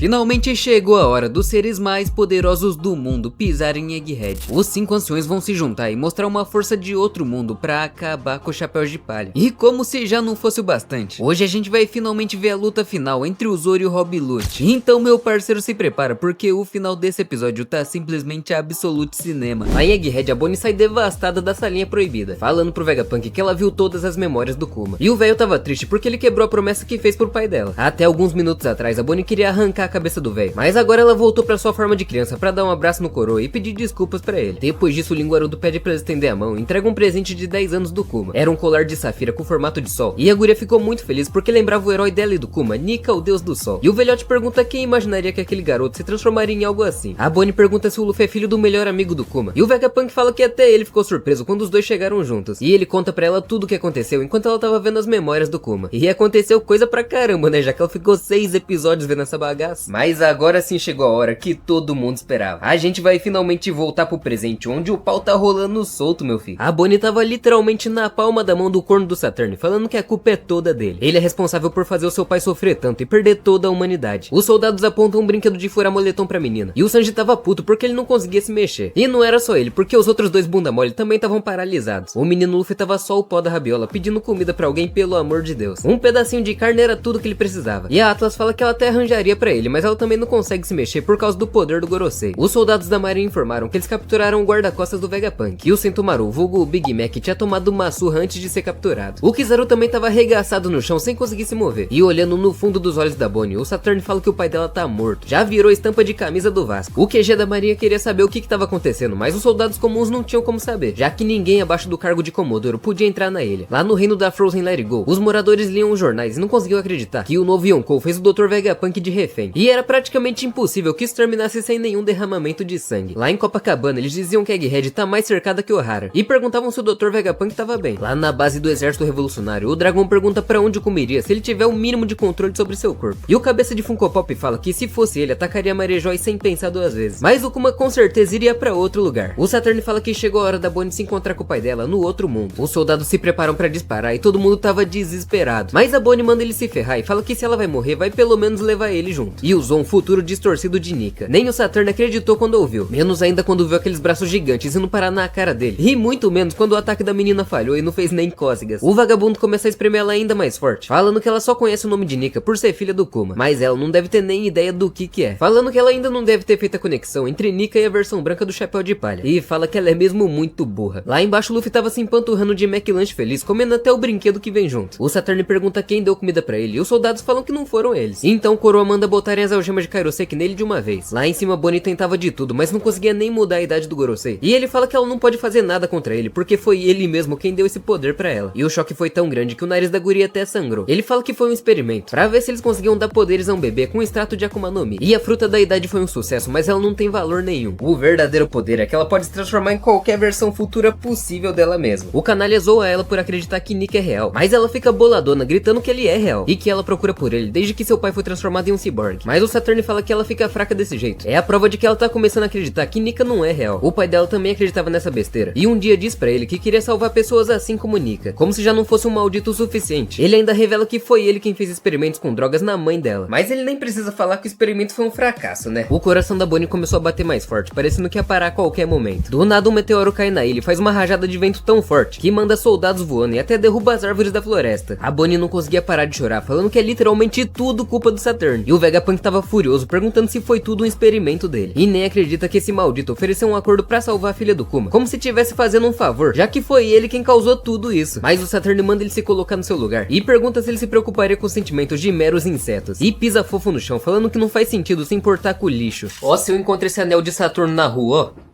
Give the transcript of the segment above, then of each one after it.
Finalmente chegou a hora dos seres mais poderosos do mundo pisarem em Egghead. Os 5 anciões vão se juntar e mostrar uma força de outro mundo pra acabar com os chapéus de palha. E como se já não fosse o bastante, hoje a gente vai finalmente ver a luta final entre o Zoro e o Rob Lute. Então meu parceiro, se prepara, porque o final desse episódio tá simplesmente absolute cinema. Lá em Egghead, a Bonnie sai devastada da salinha proibida, falando pro Vegapunk que ela viu todas as memórias do Kuma. E o velho tava triste porque ele quebrou a promessa que fez pro pai dela. Até alguns minutos atrás, a Bonnie queria arrancar a cabeça do velho, mas agora ela voltou pra sua forma de criança pra dar um abraço no coroa e pedir desculpas pra ele. Depois disso, o linguarudo pede pra ela estender a mão e entrega um presente de 10 anos do Kuma. Era um colar de safira com formato de sol, e a guria ficou muito feliz porque lembrava o herói dela e do Kuma, Nika, o deus do sol. E o velhote pergunta quem imaginaria que aquele garoto se transformaria em algo assim. A Bonnie pergunta se o Luffy é filho do melhor amigo do Kuma, e o Vegapunk fala que até ele ficou surpreso quando os dois chegaram juntos. E ele conta pra ela tudo o que aconteceu enquanto ela tava vendo as memórias do Kuma. E aconteceu coisa pra caramba, né, já que ela ficou 6 episódios vendo essa bagaça. Mas agora sim chegou a hora que todo mundo esperava. A gente vai finalmente voltar pro presente, onde o pau tá rolando solto, meu filho. A Bonnie tava literalmente na palma da mão do corno do Saturn, falando que a culpa é toda dele. Ele é responsável por fazer o seu pai sofrer tanto e perder toda a humanidade. Os soldados apontam um brinquedo de furar moletom pra menina, e o Sanji tava puto porque ele não conseguia se mexer. E não era só ele, porque os outros dois bunda mole também estavam paralisados. O menino Luffy tava só o pó da rabiola, pedindo comida pra alguém, pelo amor de Deus. Um pedacinho de carne era tudo que ele precisava. E a Atlas fala que ela até arranjaria pra ele, mas ela também não consegue se mexer por causa do poder do Gorosei. Os soldados da marinha informaram que eles capturaram o guarda-costas do Vegapunk, e o Sentomaru, vulgo o Big Mac, tinha tomado uma surra antes de ser capturado. O Kizaru também tava arregaçado no chão sem conseguir se mover. E olhando no fundo dos olhos da Bonnie, o Saturn fala que o pai dela tá morto. Já virou estampa de camisa do Vasco. O QG da marinha queria saber o que tava acontecendo, mas os soldados comuns não tinham como saber, já que ninguém abaixo do cargo de Comodoro podia entrar na ilha. Lá no reino da Frozen Let It Go, os moradores liam os jornais e não conseguiam acreditar que o novo Yonkou fez o Dr. Vegapunk de refém. E era praticamente impossível que isso terminasse sem nenhum derramamento de sangue. Lá em Copacabana, eles diziam que Egghead tá mais cercada que Ohara, e perguntavam se o Dr. Vegapunk tava bem. Lá na base do exército revolucionário, o dragão pergunta pra onde o Kuma iria se ele tiver o mínimo de controle sobre seu corpo. E o cabeça de Funko Pop fala que se fosse ele, atacaria Marejoy sem pensar 2 vezes. Mas o Kuma com certeza iria pra outro lugar. O Saturn fala que chegou a hora da Bonnie se encontrar com o pai dela no outro mundo. Os soldados se preparam pra disparar e todo mundo tava desesperado. Mas a Bonnie manda ele se ferrar e fala que se ela vai morrer, vai pelo menos levar ele junto. E usou um futuro distorcido de Nika. Nem o Saturn acreditou quando ouviu. Menos ainda quando viu aqueles braços gigantes indo parar na cara dele. E muito menos quando o ataque da menina falhou e não fez nem cócegas. O vagabundo começa a espremer ela ainda mais forte, falando que ela só conhece o nome de Nika por ser filha do Kuma. Mas ela não deve ter nem ideia do que é. Falando que ela ainda não deve ter feito a conexão entre Nika e a versão branca do chapéu de palha. E fala que ela é mesmo muito burra. Lá embaixo o Luffy tava se empanturrando de McLanche feliz, comendo até o brinquedo que vem junto. O Saturn pergunta quem deu comida pra ele e os soldados falam que não foram eles. Então o Coroa manda botarem as algemas de Kairoseki nele de uma vez. Lá em cima Bonnie tentava de tudo, mas não conseguia nem mudar a idade do Gorosei. E ele fala que ela não pode fazer nada contra ele, porque foi ele mesmo quem deu esse poder pra ela. E o choque foi tão grande que o nariz da guria até sangrou. Ele fala que foi um experimento, pra ver se eles conseguiam dar poderes a um bebê com um extrato de Akuma no Mi. E a fruta da idade foi um sucesso, mas ela não tem valor nenhum. O verdadeiro poder é que ela pode se transformar em qualquer versão futura possível dela mesma. O canalha zoa ela por acreditar que Nika é real, mas ela fica boladona gritando que ele é real, e que ela procura por ele desde que seu pai foi transformado em um ciborgue. Mas o Saturn fala que ela fica fraca desse jeito. É a prova de que ela tá começando a acreditar que Nika não é real. O pai dela também acreditava nessa besteira, e um dia diz pra ele que queria salvar pessoas assim como Nika, como se já não fosse um maldito o suficiente. Ele ainda revela que foi ele quem fez experimentos com drogas na mãe dela, mas ele nem precisa falar que o experimento foi um fracasso, né? O coração da Bonnie começou a bater mais forte, parecendo que ia parar a qualquer momento. Do nada um meteoro cai na ilha e faz uma rajada de vento tão forte que manda soldados voando e até derruba as árvores da floresta. A Bonnie não conseguia parar de chorar, falando que é literalmente tudo culpa do Saturn. E o Vegapunk tava furioso, perguntando se foi tudo um experimento dele. E nem acredita que esse maldito ofereceu um acordo pra salvar a filha do Kuma, como se tivesse fazendo um favor, já que foi ele quem causou tudo isso. Mas o Saturn manda ele se colocar no seu lugar e pergunta se ele se preocuparia com os sentimentos de meros insetos. E pisa fofo no chão, falando que não faz sentido se importar com o lixo. Ó, se eu encontro esse anel de Saturno na rua, ó.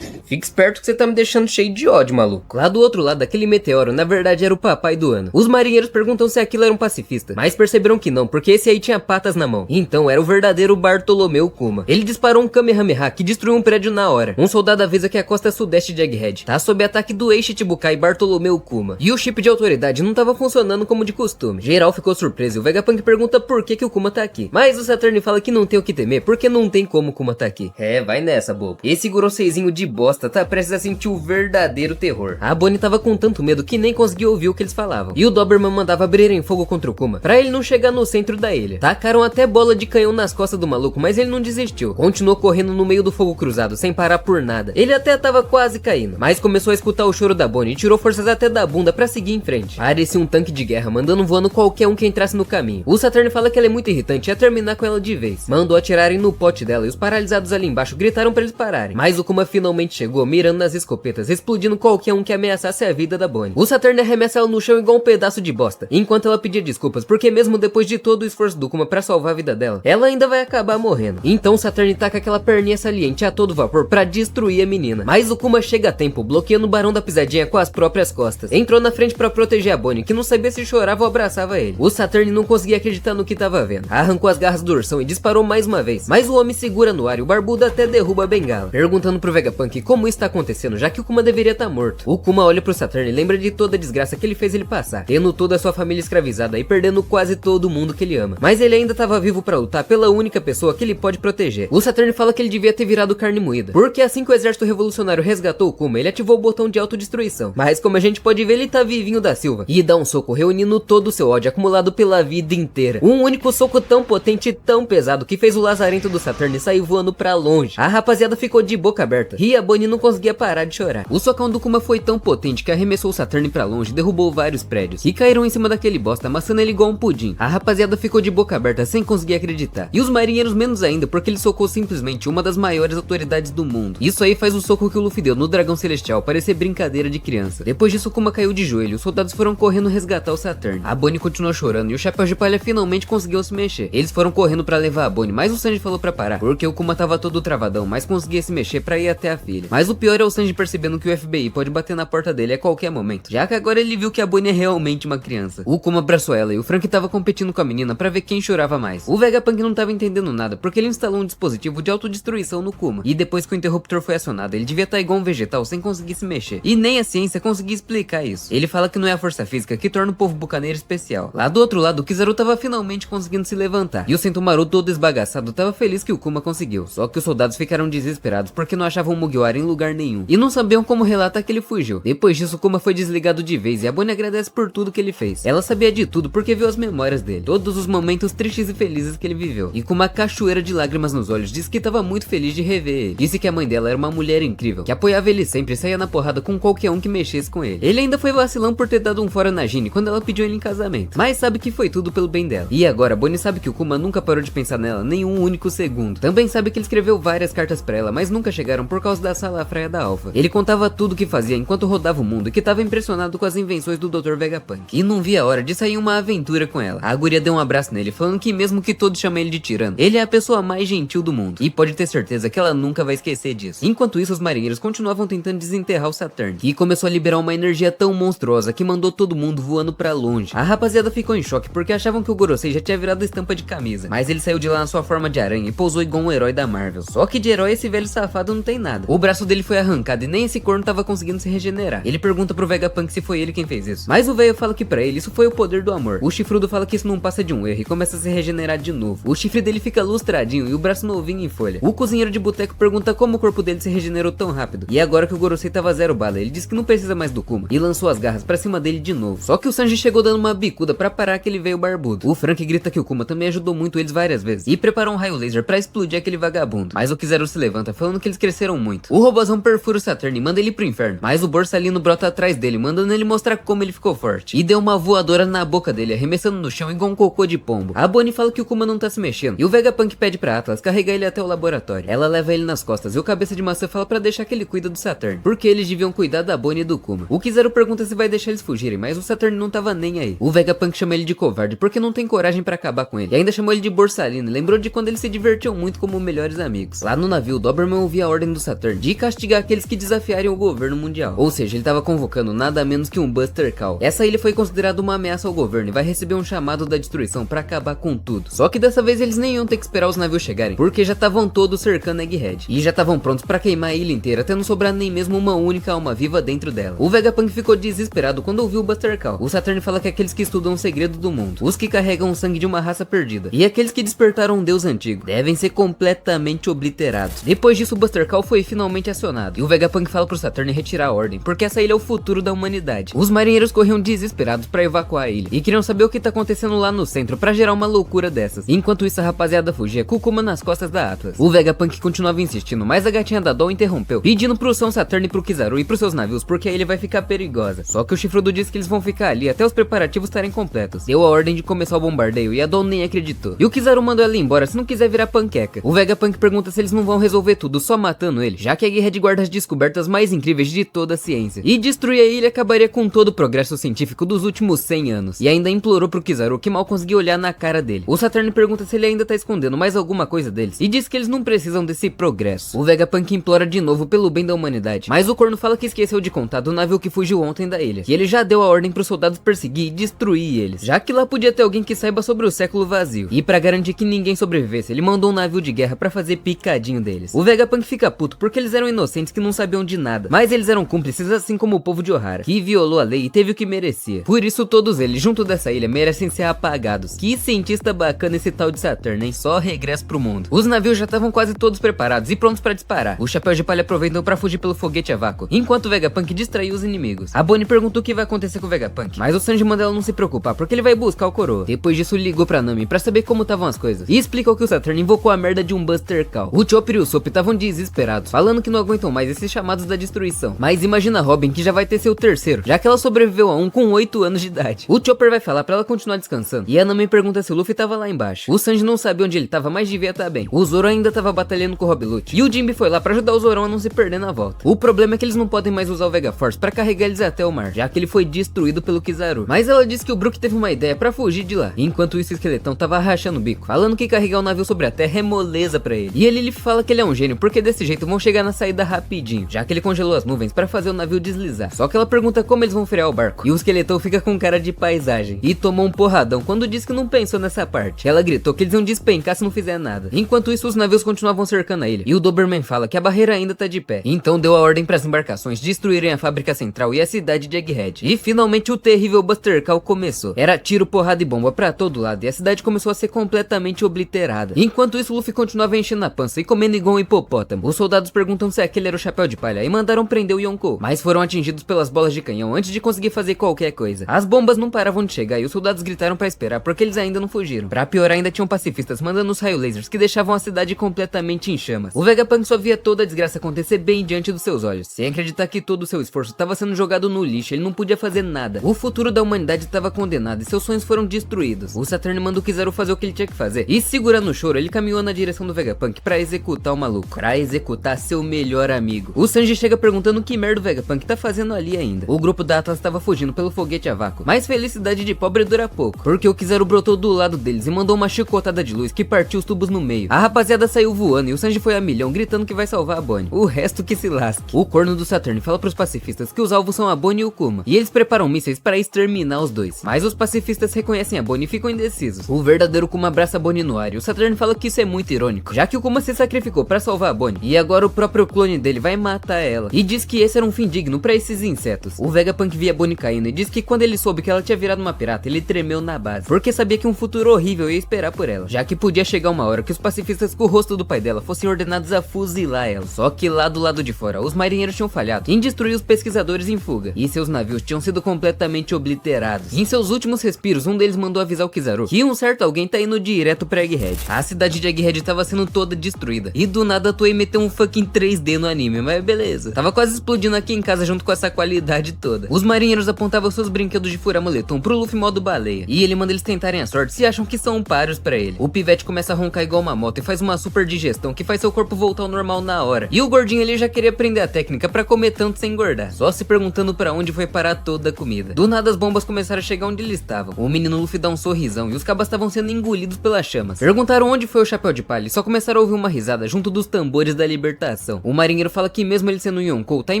Fique esperto que você tá me deixando cheio de ódio, maluco. Lá do outro lado, aquele meteoro, na verdade, era o papai do ano. Os marinheiros perguntam se aquilo era um pacifista, mas perceberam que não, porque esse aí tinha patas na mão. Então, era o verdadeiro Bartolomeu Kuma. Ele disparou um Kamehameha que destruiu um prédio na hora. Um soldado avisa que a costa sudeste de Egghead tá sob ataque do Eishichibukai Bartolomeu Kuma. E o chip de autoridade não tava funcionando como de costume. Geral ficou surpreso e o Vegapunk pergunta por que o Kuma tá aqui. Mas o Saturn fala que não tem o que temer, porque não tem como o Kuma tá aqui. É, vai nessa, bobo. Esse Goroseizinho de bosta tá prestes a sentir o verdadeiro terror. A Bonnie tava com tanto medo que nem conseguia ouvir o que eles falavam. E o Doberman mandava abrirem fogo contra o Kuma, pra ele não chegar no centro da ilha. Tacaram até bola de canhão nas costas do maluco, mas ele não desistiu. Continuou correndo no meio do fogo cruzado, sem parar por nada. Ele até tava quase caindo, mas começou a escutar o choro da Bonnie e tirou forças até da bunda pra seguir em frente. Parecia um tanque de guerra, mandando voando qualquer um que entrasse no caminho. O Saturn fala que ela é muito irritante e ia terminar com ela de vez. Mandou atirarem no pote dela e os paralisados ali embaixo gritaram pra eles pararem. Mas o Kuma finalmente chegou, mirando nas escopetas, explodindo qualquer um que ameaçasse a vida da Bonnie. O Saturn arremessa ela no chão igual um pedaço de bosta, enquanto ela pedia desculpas, porque mesmo depois de todo o esforço do Kuma pra salvar a vida dela, ela ainda vai acabar morrendo. Então o Saturn taca aquela perninha saliente a todo vapor pra destruir a menina. Mas o Kuma chega a tempo, bloqueando o Barão da Pisadinha com as próprias costas. Entrou na frente pra proteger a Bonnie, que não sabia se chorava ou abraçava ele. O Saturn não conseguia acreditar no que tava vendo. Arrancou as garras do ursão e disparou mais uma vez. Mas o homem segura no ar e o barbudo até derruba a bengala, perguntando pro Vegapunk como isso tá acontecendo, já que o Kuma deveria estar morto. O Kuma olha pro Saturn e lembra de toda a desgraça que ele fez ele passar, tendo toda a sua família escravizada e perdendo quase todo mundo que ele ama. Mas ele ainda tava vivo pra lutar pela única pessoa que ele pode proteger. O Saturn fala que ele devia ter virado carne moída, porque assim que o exército revolucionário resgatou o Kuma, ele ativou o botão de autodestruição. Mas como a gente pode ver, ele tá vivinho da Silva e dá um soco reunindo todo o seu ódio acumulado pela vida inteira. Um único soco tão potente e tão pesado que fez o lazarento do Saturn sair voando pra longe. A rapaziada ficou de boca aberta e a Bonnie não conseguia parar de chorar. O socão do Kuma foi tão potente que arremessou o Saturn pra longe e derrubou vários prédios, que caíram em cima daquele bosta, amassando ele igual um pudim. A rapaziada ficou de boca aberta sem conseguir acreditar. E os marinheiros menos ainda, porque ele socou simplesmente uma das maiores autoridades do mundo. Isso aí faz o soco que o Luffy deu no dragão celestial parecer brincadeira de criança. Depois disso, o Kuma caiu de joelho, os soldados foram correndo resgatar o Saturn. A Bonnie continuou chorando e o Chapéu de Palha finalmente conseguiu se mexer. Eles foram correndo pra levar a Bonnie, mas o Sanji falou pra parar, porque o Kuma tava todo travadão, mas conseguia se mexer pra ir até a filha. Mas o pior é o Sanji percebendo que o FBI pode bater na porta dele a qualquer momento, já que agora ele viu que a Bonnie é realmente uma criança. O Kuma abraçou ela e o Frank tava competindo com a menina pra ver quem chorava mais. O Vegapunk não tava entendendo nada, porque ele instalou um dispositivo de autodestruição no Kuma, e depois que o interruptor foi acionado, ele devia estar igual um vegetal sem conseguir se mexer. E nem a ciência conseguia explicar isso. Ele fala que não é a força física que torna o povo bucaneiro especial. Lá do outro lado, o Kizaru tava finalmente conseguindo se levantar, e o Sentomaru todo esbagaçado tava feliz que o Kuma conseguiu. Só que os soldados ficaram desesperados porque não achavam o Mugiwara em lugar nenhum, e não sabiam como relatar que ele fugiu. Depois disso, o Kuma foi desligado de vez e a Bonnie agradece por tudo que ele fez. Ela sabia de tudo porque viu as memórias dele, todos os momentos tristes e felizes que ele viveu, e com uma cachoeira de lágrimas nos olhos, disse que tava muito feliz de rever ele. Disse que a mãe dela era uma mulher incrível, que apoiava ele sempre e saía na porrada com qualquer um que mexesse com ele. Ele ainda foi vacilão por ter dado um fora na Gine quando ela pediu ele em casamento, mas sabe que foi tudo pelo bem dela. E agora, Bonnie sabe que o Kuma nunca parou de pensar nela nem um único segundo. Também sabe que ele escreveu várias cartas pra ela, mas nunca chegaram por causa da salafraia da Alpha. Ele contava tudo que fazia enquanto rodava o mundo e que tava impressionado com as invenções do Dr. Vegapunk. E não via a hora de sair uma aventura com ela. A guria deu um abraço nele, falando que mesmo que todos chamem ele de tirano, ele é a pessoa mais gentil do mundo. E pode ter certeza que ela nunca vai esquecer disso. Enquanto isso, os marinheiros continuavam tentando desenterrar o Saturn, que começou a liberar uma energia tão monstruosa que mandou todo mundo voando pra longe. A rapaziada ficou em choque porque achavam que o Gorosei já tinha virado estampa de camisa, mas ele saiu de lá na sua forma de aranha e pousou igual um herói da Marvel. Só que de herói esse velho safado não tem nada. O braço dele foi arrancado e nem esse corno tava conseguindo se regenerar. Ele pergunta pro Vegapunk se foi ele quem fez isso, mas o velho fala que pra ele isso foi o poder do amor. O chifrudo fala que isso não passa de um erro e começa a se regenerar de novo. O chifre dele fica lustradinho e o braço novinho em folha. O cozinheiro de boteco pergunta como o corpo dele se regenerou tão rápido. E agora que o Gorosei tava zero bala, ele diz que não precisa mais do Kuma e lançou as garras pra cima dele de novo. Só que o Sanji chegou dando uma bicuda pra parar aquele velho barbudo. O Frank grita que o Kuma também ajudou muito eles várias vezes e preparou um raio laser pra explodir aquele vagabundo. Mas o Kizaru se levanta falando que eles cresceram muito. O robozão perfura o Saturn e manda ele pro inferno, mas o Borsalino brota atrás dele, mandando ele mostrar como ele ficou forte. E deu uma voadora na boca dele, arremessando no chão igual um cocô de pombo. A Bonnie fala que o Kuma não tá se mexendo e o Vegapunk pede pra Atlas carregar ele até o laboratório. Ela leva ele nas costas e o Cabeça de Maçã fala pra deixar que ele cuida do Saturn, porque eles deviam cuidar da Bonnie e do Kuma. O Kizaru pergunta se vai deixar eles fugirem, mas o Saturn não tava nem aí. O Vegapunk chama ele de covarde porque não tem coragem pra acabar com ele, e ainda chamou ele de Borsalino e lembrou de quando eles se divertiam muito como melhores amigos. Lá no navio, Doberman ouvia a ordem do Saturn de castigar aqueles que desafiarem o governo mundial, ou seja, ele tava convocando nada menos que um Buster Call. Essa ilha foi considerada uma ameaça ao governo e vai receber um chamado da destruição pra acabar com tudo. Só que dessa vez eles nem iam ter que esperar os navios chegarem, porque já estavam todos cercando Egghead e já estavam prontos pra queimar a ilha inteira até não sobrar nem mesmo uma única alma viva dentro dela. O Vegapunk ficou desesperado quando ouviu o Buster Call. O Saturn fala que aqueles que estudam o segredo do mundo, os que carregam o sangue de uma raça perdida e aqueles que despertaram um deus antigo devem ser completamente obliterados. Depois disso, o Buster Call foi finalmente finalmente acionado, e o Vegapunk fala pro Saturn retirar a ordem, porque essa ilha é o futuro da humanidade. Os marinheiros corriam desesperados pra evacuar a ilha, e queriam saber o que tá acontecendo lá no centro pra gerar uma loucura dessas. Enquanto isso a rapaziada fugia com o Kuma nas costas da Atlas. O Vegapunk continuava insistindo, mas a gatinha da Doll interrompeu, pedindo pro São Saturn e pro Kizaru e pros seus navios, porque a ilha vai ficar perigosa. Só que o Chifrudo disse que eles vão ficar ali até os preparativos estarem completos. Deu a ordem de começar o bombardeio e a Doll nem acreditou. E o Kizaru mandou ela embora se não quiser virar panqueca. O Vegapunk pergunta se eles não vão resolver tudo só matando ele, já que a Egghead guarda as descobertas mais incríveis de toda a ciência. E destruir a ilha acabaria com todo o progresso científico dos últimos 100 anos. E ainda implorou pro Kizaru, que mal conseguia olhar na cara dele. O Saturn pergunta se ele ainda tá escondendo mais alguma coisa deles, e diz que eles não precisam desse progresso. O Vegapunk implora de novo pelo bem da humanidade, mas o corno fala que esqueceu de contar do navio que fugiu ontem da ilha, que ele já deu a ordem pros soldados perseguir e destruir eles, já que lá podia ter alguém que saiba sobre o século vazio. E pra garantir que ninguém sobrevivesse, ele mandou um navio de guerra pra fazer picadinho deles. O Vegapunk fica puto porque eles eram inocentes que não sabiam de nada, mas eles eram cúmplices assim como o povo de Ohara, que violou a lei e teve o que merecia. Por isso todos eles, junto dessa ilha, merecem ser apagados. Que cientista bacana esse tal de Saturn, hein? Só regresso pro mundo. Os navios já estavam quase todos preparados e prontos pra disparar. O Chapéu de Palha aproveitou pra fugir pelo foguete a vácuo, enquanto o Vegapunk distraiu os inimigos. A Bonnie perguntou o que vai acontecer com o Vegapunk, mas o Sanji manda ela não se preocupar, porque ele vai buscar o coroa. Depois disso ligou pra Nami pra saber como estavam as coisas, e explicou que o Saturn invocou a merda de um Buster Call. O Chopper e o Sop estavam desesperados, falando que não aguentam mais esses chamados da destruição. Mas imagina a Robin, que já vai ter seu terceiro, já que ela sobreviveu a um com 8 anos de idade. O Chopper vai falar pra ela continuar descansando, e a Nami pergunta se o Luffy tava lá embaixo. O Sanji não sabia onde ele tava, mas devia estar bem. O Zoro ainda tava batalhando com o Rob Lute, e o Jinbe foi lá pra ajudar o Zorão a não se perder na volta. O problema é que eles não podem mais usar o Vega Force pra carregar eles até o mar, já que ele foi destruído pelo Kizaru. Mas ela disse que o Brook teve uma ideia pra fugir de lá. Enquanto isso, o Esqueletão tava rachando o bico, falando que carregar o navio sobre a terra é moleza pra ele. E ele fala que ele é um gênio, porque desse jeito vão chegar na saída rapidinho, já que ele congelou as nuvens pra fazer o navio deslizar. Só que ela pergunta como eles vão frear o barco, e o Esqueletão fica com cara de paisagem, e tomou um porradão quando disse que não pensou nessa parte. Ela gritou que eles iam despencar se não fizer nada. Enquanto isso, os navios continuavam cercando a ilha, e o Doberman fala que a barreira ainda tá de pé. Então deu a ordem para as embarcações destruírem a fábrica central e a cidade de Egghead. E finalmente o terrível Buster Call começou. Era tiro, porrada e bomba pra todo lado, e a cidade começou a ser completamente obliterada. Enquanto isso, Luffy continuava enchendo a pança e comendo igual um hipopótamo. Os soldados perguntam se aquele era o Chapéu de Palha e mandaram prender o Yonkou, mas foram atingidos pelas bolas de canhão antes de conseguir fazer qualquer coisa. As bombas não paravam de chegar e os soldados gritaram pra esperar porque eles ainda não fugiram. Pra piorar, ainda tinham pacifistas mandando os raio lasers que deixavam a cidade completamente em chamas. O Vegapunk só via toda a desgraça acontecer bem diante dos seus olhos, sem acreditar que todo o seu esforço estava sendo jogado no lixo. Ele não podia fazer nada. O futuro da humanidade estava condenado e seus sonhos foram destruídos. O Saturn mandou o Kizaru fazer o que ele tinha que fazer, e segurando o choro, ele caminhou na direção do Vegapunk pra executar o maluco, pra executar seu melhor amigo. O Sanji chega perguntando o que merda o Vegapunk tá fazendo ali ainda. O grupo da Atlas estava fugindo pelo foguete a vácuo, mas felicidade de pobre dura pouco, porque o Kizaru brotou do lado deles e mandou uma chicotada de luz que partiu os tubos no meio. A rapaziada saiu voando e o Sanji foi a milhão, gritando que vai salvar a Bonnie. O resto que se lasque. O corno do Saturn fala pros pacifistas que os alvos são a Bonnie e o Kuma, e eles preparam mísseis para exterminar os dois. Mas os pacifistas reconhecem a Bonnie e ficam indecisos. O verdadeiro Kuma abraça a Bonnie no ar, e o Saturn fala que isso é muito irônico, já que o Kuma se sacrificou para salvar a Bonnie, e agora o próprio clone dele vai matar ela, e diz que esse era um fim digno para esses insetos. O Vegapunk via a Bonnie caindo e diz que quando ele soube que ela tinha virado uma pirata, ele tremeu na base, porque sabia que um futuro horrível ia esperar por ela, já que podia chegar uma hora que os pacifistas com o rosto do pai dela fossem ordenados a fuzilar ela. Só que lá do lado de fora, os marinheiros tinham falhado em destruir os pesquisadores em fuga, e seus navios tinham sido completamente obliterados. Em seus últimos respiros, um deles mandou avisar o Kizaru que um certo alguém tá indo direto pra Egghead. A cidade de Egghead tava sendo toda destruída, e do nada a Toei meteu um fucking 3D no anime, mas beleza. Tava quase explodindo aqui em casa junto com essa qualidade toda. Os marinheiros apontavam seus brinquedos de furar moletom pro Luffy modo baleia, e ele manda eles tentarem a sorte se acham que são páreos pra ele. O pivete começa a roncar igual uma moto e faz uma super digestão que faz seu corpo voltar ao normal na hora. E o gordinho ele já queria aprender a técnica pra comer tanto sem engordar, só se perguntando pra onde foi parar toda a comida. Do nada as bombas começaram a chegar onde eles estavam. O menino Luffy dá um sorrisão e os cabas estavam sendo engolidos pelas chamas. Perguntaram onde foi o Chapéu de Palha e só começaram a ouvir uma risada junto dos tambores da libertação. O marinheiro fala que mesmo ele sendo um Yonkou, tá em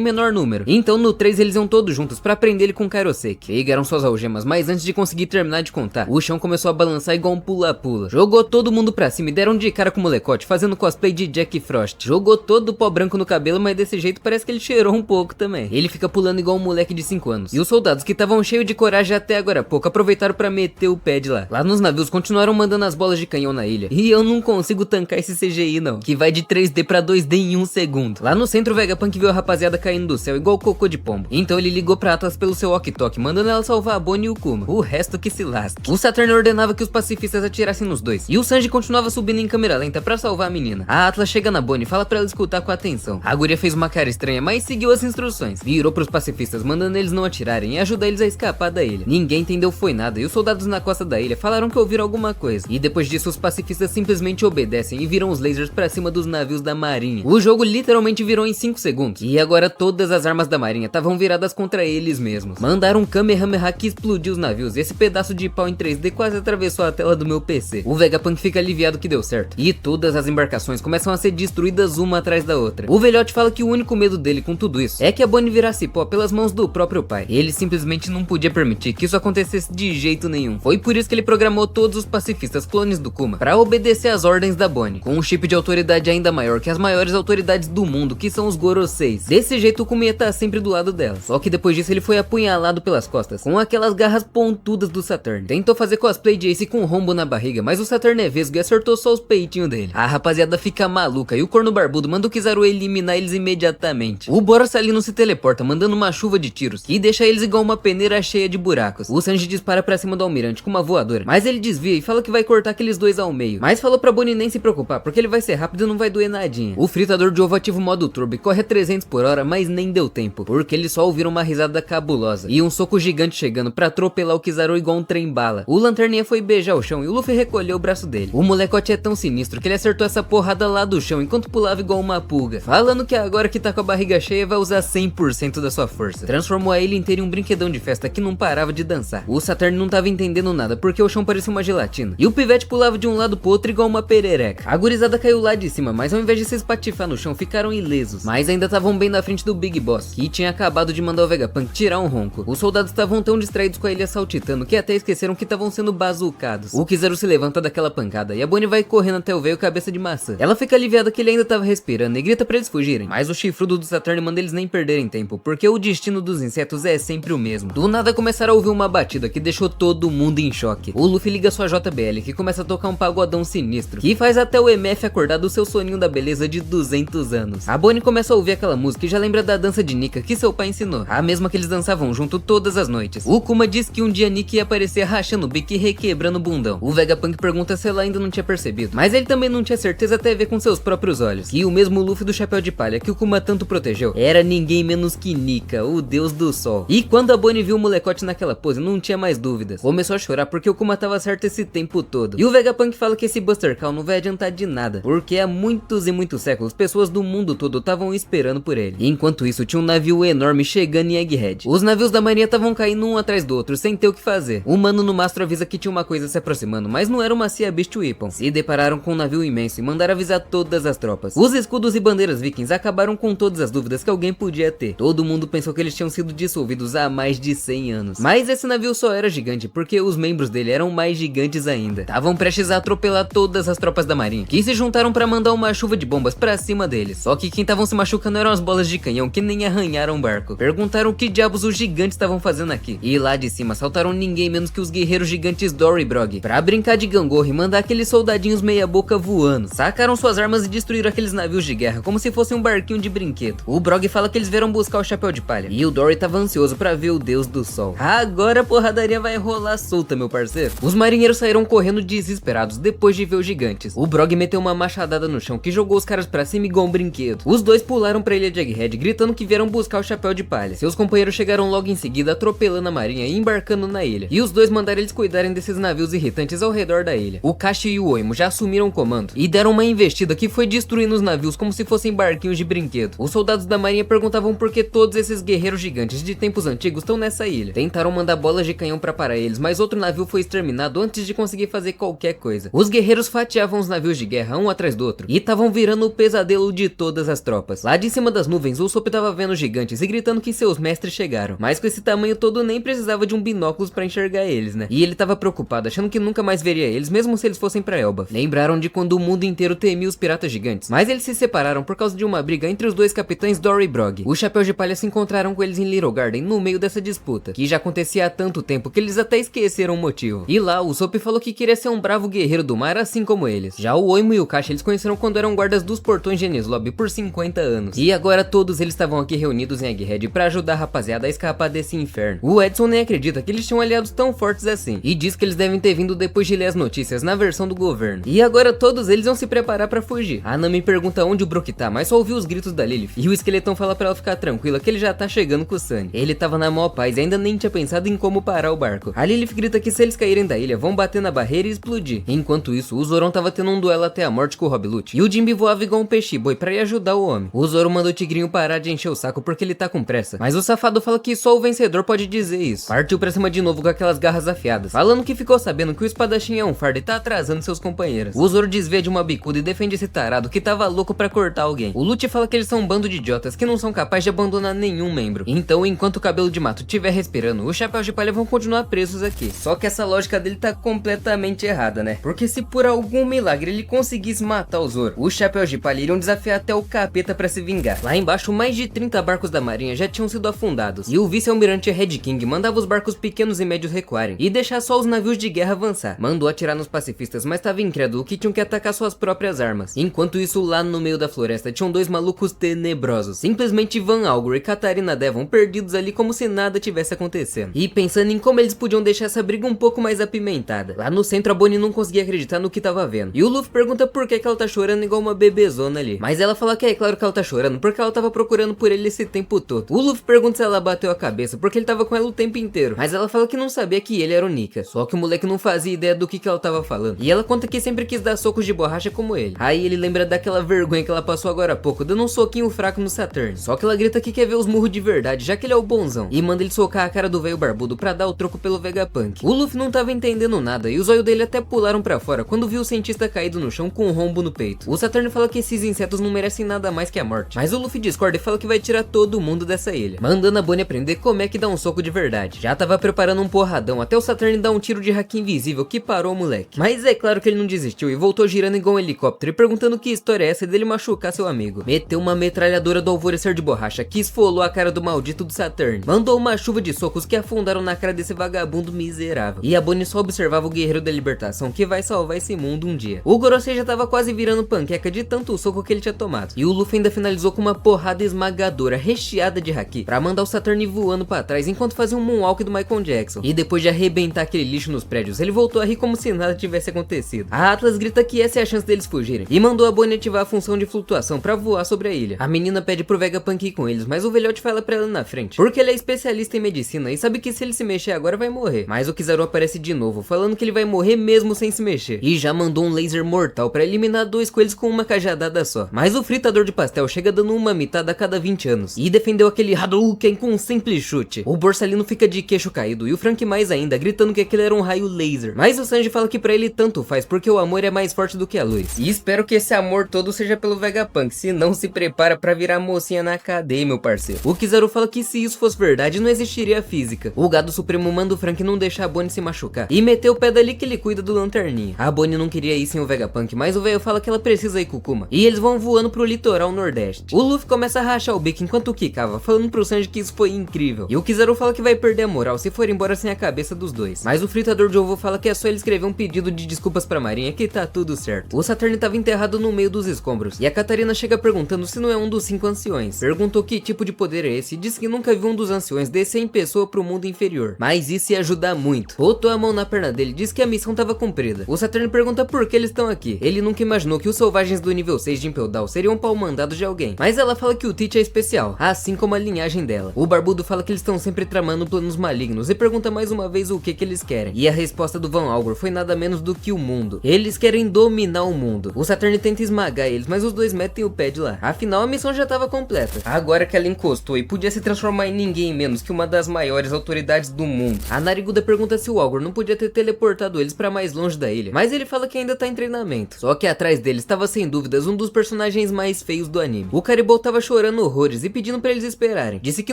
menor número. Então no 3 eles iam todos juntos pra prender ele com Kairoseki. Pegaram suas algemas, mas antes de conseguir terminar de contar, o chão começou a balançar igual um pula-pula. Jogou todo mundo pra cima e deram de cara com o molecote, fazendo cosplay de Jack Frost. Jogou todo o pó branco no cabelo, mas desse jeito parece que ele cheirou um pouco também. Ele fica pulando igual um moleque de 5 anos. E os soldados que estavam cheios de coragem até agora há pouco aproveitaram pra meter o pé de lá. Lá nos navios continuaram mandando as bolas de canhão na ilha. E eu não consigo tancar esse CGI não, que vai de 3D pra 2D em um segundo. Lá no centro, o Vegapunk viu a rapaziada caindo do céu igual cocô de pombo. Então ele ligou pra Atlas pelo seu walkie-talkie, mandando ela salvar a Bonnie e o Kuma. O resto que se lasque. O Saturno ordenava que os pacifistas atirassem nos dois. E o Sanji continuava subindo em câmera lenta pra salvar a menina. A Atlas chega na Bonnie e fala pra ela escutar com atenção. A guria fez uma cara estranha, mas seguiu as instruções. Virou pros pacifistas, mandando eles não atirarem e ajudar eles a escapar da ilha. Ninguém entendeu foi nada e os soldados na costa da ilha falaram que ouviram alguma coisa. E depois disso os pacifistas simplesmente obedecem e viram os lasers pra cima dos navios da marinha. O jogo literalmente virou em 5 segundos. E agora todas as armas da marinha estavam viradas contra eles mesmos. Mandaram um Kamehameha que explodiu os navios e esse pedaço de pau em 3D quase atravessou a tela do meu PC. O Vegapunk fica aliviado que deu certo. E todas as embarcações começam a ser destruídas uma atrás da outra. O velhote fala que o único medo dele com tudo isso é que a Bonnie virasse pó pelas mãos do próprio pai. Ele simplesmente não podia permitir que isso acontecesse de jeito nenhum. Foi por isso que ele programou todos os pacifistas clones do Kuma pra obedecer às ordens da Bonnie, com um chip de autoridade ainda maior que as maiores autoridades do mundo, que são os Goroseis. Desse jeito o Kuma ia estar sempre do lado dela. Só que depois disso ele foi apunhalado pelas costas, com aquelas garras pontudas do Saturn. Tentou fazer cosplay de Ace com um rombo na barriga, mas o Saturn é vesgo e acertou só os peitinhos dele. A rapaziada fica maluca e o corno barbudo manda o Kizaru eliminar eles imediatamente. O Borsalino se teleporta, mandando uma chuva de tiros, que deixa eles igual uma peneira cheia de buracos. O Sanji dispara pra cima do almirante com uma voadora, mas ele desvia e fala que vai cortar aqueles dois ao meio. Mas falou pra Bonnie nem se preocupar, porque ele vai ser rápido e não vai doer nadinha. O fritador de ovo ativa o modo turbo e corre a 300 por hora, mas nem deu tempo, porque eles só ouviram uma risada cabulosa e um soco gigante chegando pra atropelar o Kizaru igual um trem-bala. O Lanterninha foi beijar o chão e o Luffy recolheu o braço dele. O molecote é tão sinistro que ele acertou essa porrada lá do chão enquanto pulava igual uma pulga, falando que agora que tá com a barriga cheia vai usar 100% da sua força. Transformou a ilha inteira em um brinquedão de festa que não parava de dançar. O Saturn não tava entendendo nada porque o chão parecia uma gelatina e o pivete pulava de um lado pro outro igual uma perereca. A gurizada caiu lá de cima, mas ao invés de se espatifar no chão ficaram ilesos, mas ainda estavam bem na frente do Big Boss, que tinha acabado de mandar o Vegapunk tirar um ronco. Os soldados estavam tão distraídos com a ilha saltitando que até esqueceram que estavam sendo bazucados. O Kizaru se levanta daquela pancada e a Bonnie vai correndo até o velho cabeça de maçã. Ela fica aliviada que ele ainda tava respirando e grita pra eles fugirem, mas o chifrudo do Saturn manda eles nem perderem tempo, porque o destino dos insetos é sempre o mesmo. Do nada começaram a ouvir uma batida que deixou todo mundo em choque. O Luffy liga sua JBL, que começa a tocar um pagodão sinistro, que faz até o MF acordar do seu soninho da beleza de 200 anos. A Bonnie começa a ouvir aquela música e já lembra da dança de Nika que seu pai ensinou, a mesma que eles dançavam junto todas as noites. O Kuma diz que um dia Nika ia aparecer rachando o bico e requebrando o bundão. O Vegapunk pergunta se ela ainda não tinha percebido, mas ele também não tinha certeza até ver com seus próprios olhos, que o mesmo Luffy do chapéu de palha que o Kuma tanto protegeu era ninguém menos que Nika, o deus do sol. E quando a Bonnie viu o molecote naquela pose, não tinha mais dúvidas. Começou a chorar porque o Kuma tava certo esse tempo todo. E o Vegapunk fala que esse Buster Call não vai adiantar de nada, porque há muitos e muitos séculos pessoas do mundo todo estavam esperando por ele. E enquanto isso tinha um navio enorme chegando em Egghead. Os navios da marinha estavam caindo um atrás do outro sem ter o que fazer. O mano no mastro avisa que tinha uma coisa se aproximando, mas não era uma Sea Beast Weapon. Se depararam com um navio imenso e mandaram avisar todas as tropas. Os escudos e bandeiras vikings acabaram com todas as dúvidas que alguém podia ter. Todo mundo pensou que eles tinham sido dissolvidos há mais de 100 anos. Mas esse navio só era gigante porque os membros dele eram mais gigantes ainda. Estavam prestes a atropelar todas as tropas da marinha, que se juntaram pra mandar uma chuva de bombas pra cima deles. Só que quem estavam se machucando eram as bolas de canhão que nem arranharam o barco. Perguntaram o que diabos os gigantes estavam fazendo aqui. E lá de cima saltaram ninguém menos que os guerreiros gigantes Dory e Brog pra brincar de gangorra e mandar aqueles soldadinhos meia boca voando. Sacaram suas armas e destruíram aqueles navios de guerra como se fosse um barquinho de brinquedo. O Brog fala que eles vieram buscar o chapéu de palha e o Dory tava ansioso pra ver o deus do sol. Agora a porradaria vai rolar solta, meu parceiro. Os marinheiros saíram correndo desesperados depois de ver os gigantes. O Brog meteu uma machadada no chão que jogou os caras pra cima igual um brinquedo. Os dois pularam pra ilha de Egghead gritando que vieram buscar o chapéu de palha. Seus companheiros chegaram logo em seguida atropelando a marinha e embarcando na ilha. E os dois mandaram eles cuidarem desses navios irritantes ao redor da ilha. O Kashi e o Oimo já assumiram o comando e deram uma investida que foi destruindo os navios como se fossem barquinhos de brinquedo. Os soldados da marinha perguntavam por que todos esses guerreiros gigantes de tempos antigos estão nessa ilha. Tentaram mandar bolas de canhão pra parar eles, mas outro navio foi exterminado antes de conseguir fazer qualquer coisa. Os guerreiros fatiavam os navios de guerra um atrás do outro e estavam virando o pesadelo de todas as tropas. Lá de cima das nuvens, o Usopp tava vendo os gigantes e gritando que seus mestres chegaram. Mas com esse tamanho todo nem precisava de um binóculos pra enxergar eles, né? E ele tava preocupado, achando que nunca mais veria eles, mesmo se eles fossem pra Elba. Lembraram de quando o mundo inteiro temia os piratas gigantes, mas eles se separaram por causa de uma briga entre os dois capitães Dory e Brog. Os chapéus de palha se encontraram com eles em Little Garden no meio dessa disputa, que já acontecia há tanto tempo que eles até esqueceram o motivo. E lá, o Usopp falou que queria ser um bravo guerreiro do mar assim como eles. Já o Oimo e o Kashi eles conheceram quando eram guardas dos portões de Enies Lobby por 50 anos. E agora todos eles estavam aqui reunidos em Egghead pra ajudar a rapaziada a escapar desse inferno. O Edson nem acredita que eles tinham aliados tão fortes assim, e diz que eles devem ter vindo depois de ler as notícias na versão do governo. E agora todos eles vão se preparar pra fugir. A Nami pergunta onde o Brook tá, mas só ouviu os gritos da Lilith, e o esqueletão fala pra ela ficar tranquila que ele já tá chegando com o Sunny. Ele tava na maior paz e ainda nem tinha pensado em como parar o barco. A Lilith grita que se eles caírem da ilha, vão bater na barreira e explodir. Enquanto isso, o Zoron tava tendo um duelo até a morte com o Rob Lute, e o Jinbe voava igual um peixe-boi pra ir ajudar o homem. O Zoro manda o tigrinho parar de encher o saco porque ele tá com pressa, mas o safado fala que só o vencedor pode dizer isso. Partiu pra cima de novo com aquelas garras afiadas, falando que ficou sabendo que o espadachim é um fardo e tá atrasando seus companheiros. O Zoro desvia de uma bicuda e defende esse tarado que tava louco pra cortar alguém. O Lute fala que eles são um bando de idiotas que não são capazes de abandonar nenhum membro. Então, enquanto o cabelo de mato estiver respirando, os chapéus de palha vão continuar presos aqui. Só que essa lógica dele tá completamente errada, né? Porque se por algum milagre ele conseguisse matar o Zoro, os chapéus de palha iriam desafiar até o capeta pra se vingar. Lá embaixo, mais de 30 barcos da marinha já tinham sido afundados, e o vice-almirante Red King mandava os barcos pequenos e médios recuarem e deixar só os navios de guerra avançar. Mandou atirar nos pacifistas, mas tava incrédulo que tinham que atacar suas próprias armas. Enquanto isso, lá no meio da floresta tinham dois malucos tenebrosos, simplesmente Van Algor e Katarina Devon perdidos ali como se nada tivesse acontecendo, e pensando em como eles podiam deixar essa briga um pouco mais apimentada. Lá no centro, a Bonnie não conseguia acreditar no que tava vendo, e o Luffy pergunta por que ela tá chorando igual uma bebezona ali, mas ela fala que é claro que ela tá chorando porque ela tava procurando por ele esse tempo todo. O Luffy pergunta se ela bateu a cabeça porque ele tava com ela o tempo inteiro, mas ela fala que não sabia que ele era o Nika, só que o moleque não fazia ideia do que ela tava falando, e ela conta que sempre quis dar socos de borracha como ele. Aí ele lembra daquela vergonha que ela passou agora há pouco, dando um soquinho fraco no Saturn, só que ela grita que quer ver os murros de verdade, já que ele é o bonzão, e manda ele socar a cara do velho barbudo pra dar o troco pelo Vegapunk. O Luffy não tava entendendo nada, e os olhos dele até pularam pra fora quando viu o cientista caído no chão com um rombo no peito. O Saturn fala que esses insetos não merecem nada mais que a morte, mas o Luffy discorda e fala que vai tirar todo mundo dessa ilha, mandando a Bonnie aprender como é que dá um soco de verdade. Já tava preparando um porradão até o Saturn dar um tiro de haki invisível que parou o moleque, mas é claro que ele não desistiu e voltou girando igual um helicóptero e perguntando que história é essa dele machucar seu amigo. Meteu uma metralhadora do alvorecer de borracha que esfolou a cara do maldito do Saturn, mandou uma chuva de socos que afundaram na cara desse vagabundo miserável, e a Bonnie só observava o guerreiro da libertação que vai salvar esse mundo um dia. O Gorosei já tava quase virando panqueca de tanto soco que ele tinha tomado, e o Luffy ainda finalizou com uma porrada esmagadora recheada de haki pra mandar o Saturn voando pra trás enquanto fazia um moonwalk do Michael Jackson, e depois de arrebentar aquele lixo nos prédios, ele voltou a rir como se nada tivesse acontecido. A Atlas grita que essa é a chance deles fugirem, e mandou a Bonnie ativar a função de flutuação pra voar sobre a ilha. A menina pede pro Vegapunk ir com eles, mas o velhote fala pra ela na frente, porque ele é especialista em medicina e sabe que se ele se mexer agora vai morrer. Mas o Kizaru aparece de novo, falando que ele vai morrer mesmo sem se mexer, e já mandou um laser mortal pra eliminar dois coelhos com uma cajadada só. Mas o fritador de pastel chega dando uma mitada a cada 20 anos, e defendeu aquele Hadouken com um simples chute. O Borsalino fica de queixo caído, e o Frank mais ainda, gritando que aquele era um raio laser. Mas o Sanji fala que pra ele tanto faz, porque o amor é mais forte do que a luz. E espero que esse amor todo seja pelo Vegapunk, se não se prepara pra virar mocinha na cadeia, meu parceiro. O Kizaru fala que se isso fosse verdade, não existiria a física. O Gado Supremo manda o Frank não deixar a Bonnie se machucar, e meteu o pé dali que ele cuida do Lanterninha. A Bonnie não queria ir sem o Vegapunk, mas o velho fala que ela precisa ir com o Kuma, e eles vão voando pro litoral nordeste. O Luffy começa a rachar o bico enquanto quicava, falando pro Sanji que isso foi incrível, e o Kizaru fala que vai perder a moral se for embora sem a cabeça dos dois. Mas o fritador de ovo fala que é só ele escrever um pedido de desculpas pra marinha que tá tudo certo. O Saturn tava enterrado no meio dos escombros, e a Katarina chega perguntando se não é um dos 5 anciões. Perguntou que tipo de poder é esse e disse que nunca viu um dos anciões descer em pessoa pro mundo inferior, mas isso ia ajudar muito. Botou a mão na perna dele e disse que a missão tava cumprida. O Saturn pergunta por que eles estão aqui. Ele nunca imaginou que os selvagens do nível 6 de Impel Down seriam pau mandado de alguém, mas ela fala que o Teach é especial, assim como a linhagem dela. O Barbudo fala que eles estão sempre tramando planos malignos e pergunta mais uma vez o que eles querem, e a resposta do Van Algor foi nada menos do que o mundo. Eles querem dominar o mundo. O Saturn tenta esmagar eles, mas os dois metem o pé de lá. Afinal, a missão já tava completa. Agora que ela encostou e podia se transformar em ninguém menos que uma das maiores autoridades do mundo, a Nariguda pergunta se o Algor não podia ter teleportado eles pra mais longe da ilha, mas ele fala que ainda tá em treinamento. Só que atrás deles estava sem dúvidas um dos personagens mais feios do anime. O Caribou tava chorando horrores e pedindo pra eles esperarem. Disse que